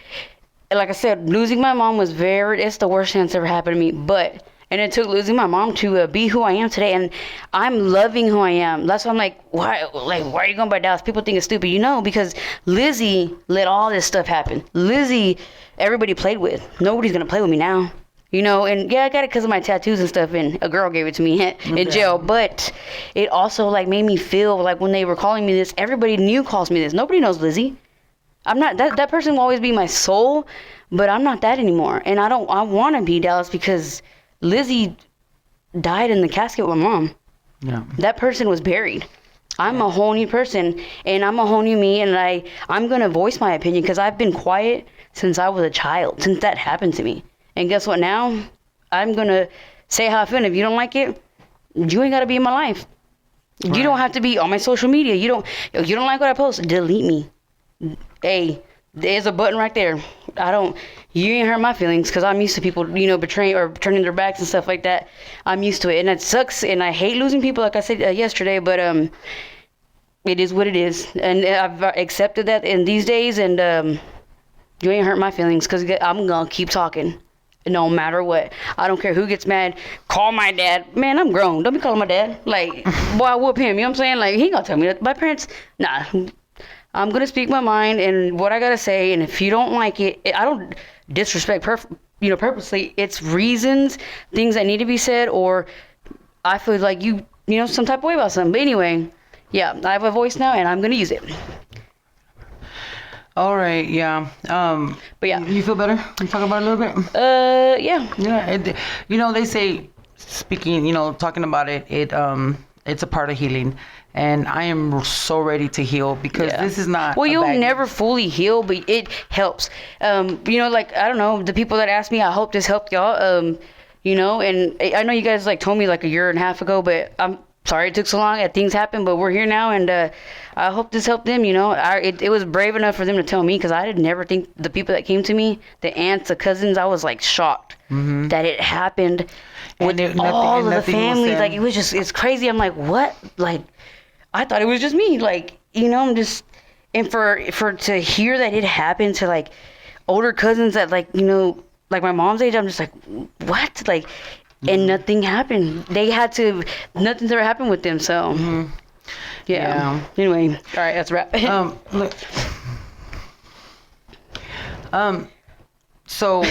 I said, losing my mom was it's the worst thing that's ever happened to me. And it took losing my mom to be who I am today. And I'm loving who I am. That's why I'm like, why are you going by Dallas? People think it's stupid. Because Lizzie let all this stuff happen. Lizzie, everybody played with. Nobody's going to play with me now. And yeah, I got it because of my tattoos and stuff. And a girl gave it to me in jail. But it also made me feel like when they were calling me this, everybody new calls me this. Nobody knows Lizzie. I'm not, that person will always be my soul, but I'm not that anymore. And I want to be Dallas because Lizzie died in the casket with my mom. Yeah. That person was buried. I'm a whole new person, and I'm a whole new me, and I'm going to voice my opinion because I've been quiet since I was a child, since that happened to me. And guess what now? I'm going to say how I feel. If you don't like it, you ain't got to be in my life. Right. You don't have to be on my social media. You don't like what I post, delete me. Hey, there's a button right there. You ain't hurt my feelings because I'm used to people, betraying or turning their backs and stuff like that. I'm used to it, and it sucks, and I hate losing people, like I said yesterday, but it is what it is, and I've accepted that in these days, and you ain't hurt my feelings because I'm going to keep talking no matter what. I don't care who gets mad. Call my dad. Man, I'm grown. Don't be calling my dad. Like, boy, I whoop him. You know what I'm saying? Like, he ain't going to tell me that. My parents, nah. I'm going to speak my mind and what I got to say. And if you don't like it, I don't disrespect purposely. It's reasons, things that need to be said, or I feel like some type of way about something. But anyway, yeah, I have a voice now and I'm going to use it. All right, yeah. But yeah. You feel better? You talk about it a little bit? Yeah. Yeah. They say speaking, talking about it, it's a part of healing. And I am so ready to heal because this is not. Well, you'll never fully heal, but it helps. Like, I don't know, the people that ask me, I hope this helped y'all. And I know you guys like told me like a year and a half ago, but I'm sorry it took so long. Things happened, but we're here now, and I hope this helped them. It was brave enough for them to tell me, because I did never think the people that came to me, the aunts, the cousins, I was like shocked that it happened with all of the families. Like, it's crazy. I'm like, what? Like, I thought it was just me. Like, I'm just, and for to hear that it happened to like older cousins that like, like my mom's age, I'm just like, what? Like, and nothing happened. Nothing's ever happened with them. So, yeah. Anyway, all right, that's a wrap. Look. So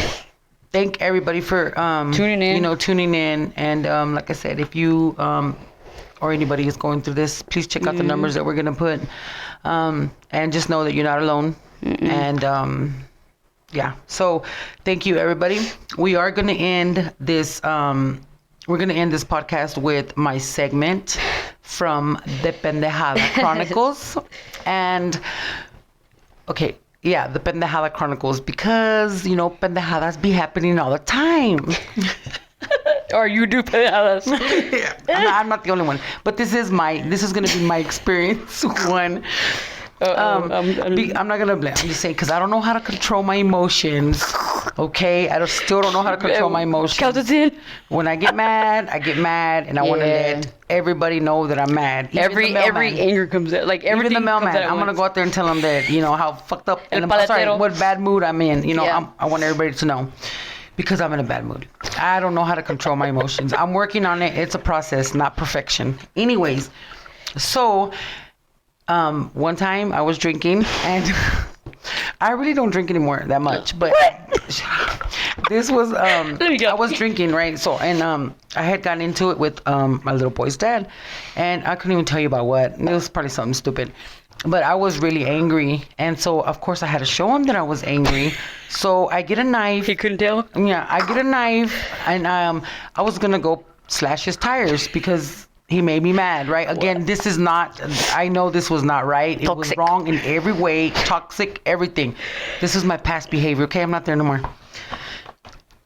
thank everybody for tuning in. And like I said, if you or anybody is going through this, please check out the numbers that we're gonna put, and just know that you're not alone. And so thank you, everybody. We are gonna end this podcast with my segment from the Pendejada Chronicles. And the Pendejada Chronicles, because pendejadas be happening all the time. Or you do pendejadas. I'm not the only one, but this is going to be my experience one. I'm not gonna blame. I'm just saying, because I don't know how to control my emotions. Okay, still don't know how to control my emotions. Count to 10. When I get mad, and I want to let everybody know that I'm mad. Every anger comes out. Like everything. Even the mailman, I'm gonna go out there and tell him that how fucked up and what bad mood I'm in. I want everybody to know. Because I'm in a bad mood. I don't know how to control my emotions. I'm working on it. It's a process, not perfection. Anyways, so one time I was drinking, and I really don't drink anymore that much. But this was I was drinking, right? So I had gotten into it with my little boy's dad, and I couldn't even tell you about what. It was probably something stupid. But I was really angry, and so of course I had to show him that I was angry. So I get a knife. He couldn't tell? Yeah, I get a knife, and I was gonna go slash his tires because he made me mad, right? Again, this is not, I know this was not right. It was wrong in every way, toxic, everything. This is my past behavior, okay? I'm not there no more.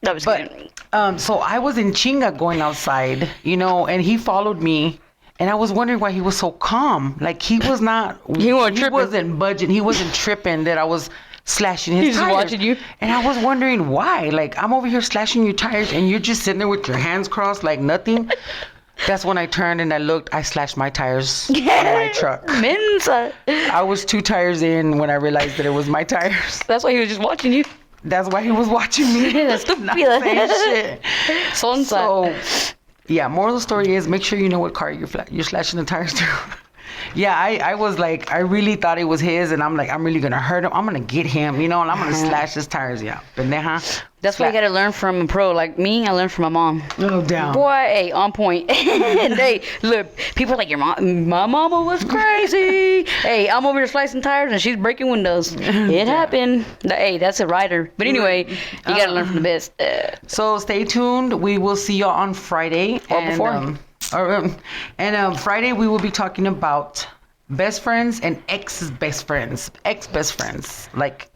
That was good. So I was in chinga going outside, and he followed me. And I was wondering why he was so calm. Like, he was not... He wasn't budging. He wasn't tripping that I was slashing his tires. He's just watching you. And I was wondering why. Like, I'm over here slashing your tires, and you're just sitting there with your hands crossed like nothing. That's when I turned and I looked. I slashed my tires on my truck. Mensa. I was 2 tires in when I realized that it was my tires. That's why he was just watching you. That's why he was watching me. That's not saying shit. So... Yeah, moral of the story is make sure you know what car you're slashing the tires to. Yeah, I was like, I really thought it was his, and I'm like, I'm really going to hurt him. I'm going to get him, and I'm going to slash his tires. Yeah, pendeja. That's why you got to learn from a pro. Like me, I learned from my mom. Oh, damn. Boy, hey, on point. And hey, look, people are like, my mama was crazy. Hey, I'm over here slicing tires, and she's breaking windows. It happened. Hey, that's a rider. But anyway, you got to learn from the best. So stay tuned. We will see y'all on Friday. Or before. Friday we will be talking about best friends and ex-best friends. Like,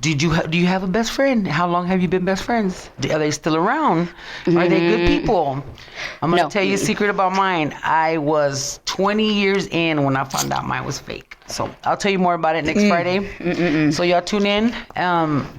do you have a best friend? How long have you been best friends? Are they still around? Are they good people? I'm gonna tell you a secret about mine. I was 20 years in when I found out mine was fake. So I'll tell you more about it next Friday. So y'all tune in.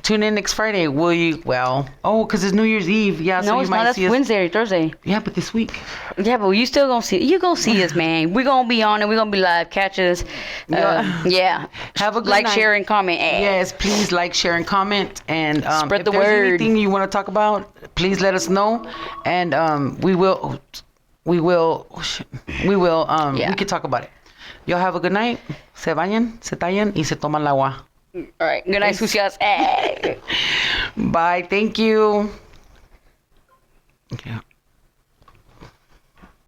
Tune in next Friday. Will you? Well, because it's New Year's Eve. Yeah. No, so you it's might not. That's see us. Wednesday or Thursday. Yeah, but this week. Yeah, but you still gonna see. You gonna see us, man. We're gonna be on it. We're gonna be live. Catch us. Yeah. Have a good night. Share, and comment. Yes, please like, share, and comment. And spread the if there's word. anything you want to talk about, please let us know. And we will. We can talk about it. Y'all have a good night. Se bañan, se tallan, y se toman el agua. All right. Good night, sucias. Bye. Thank you. Okay.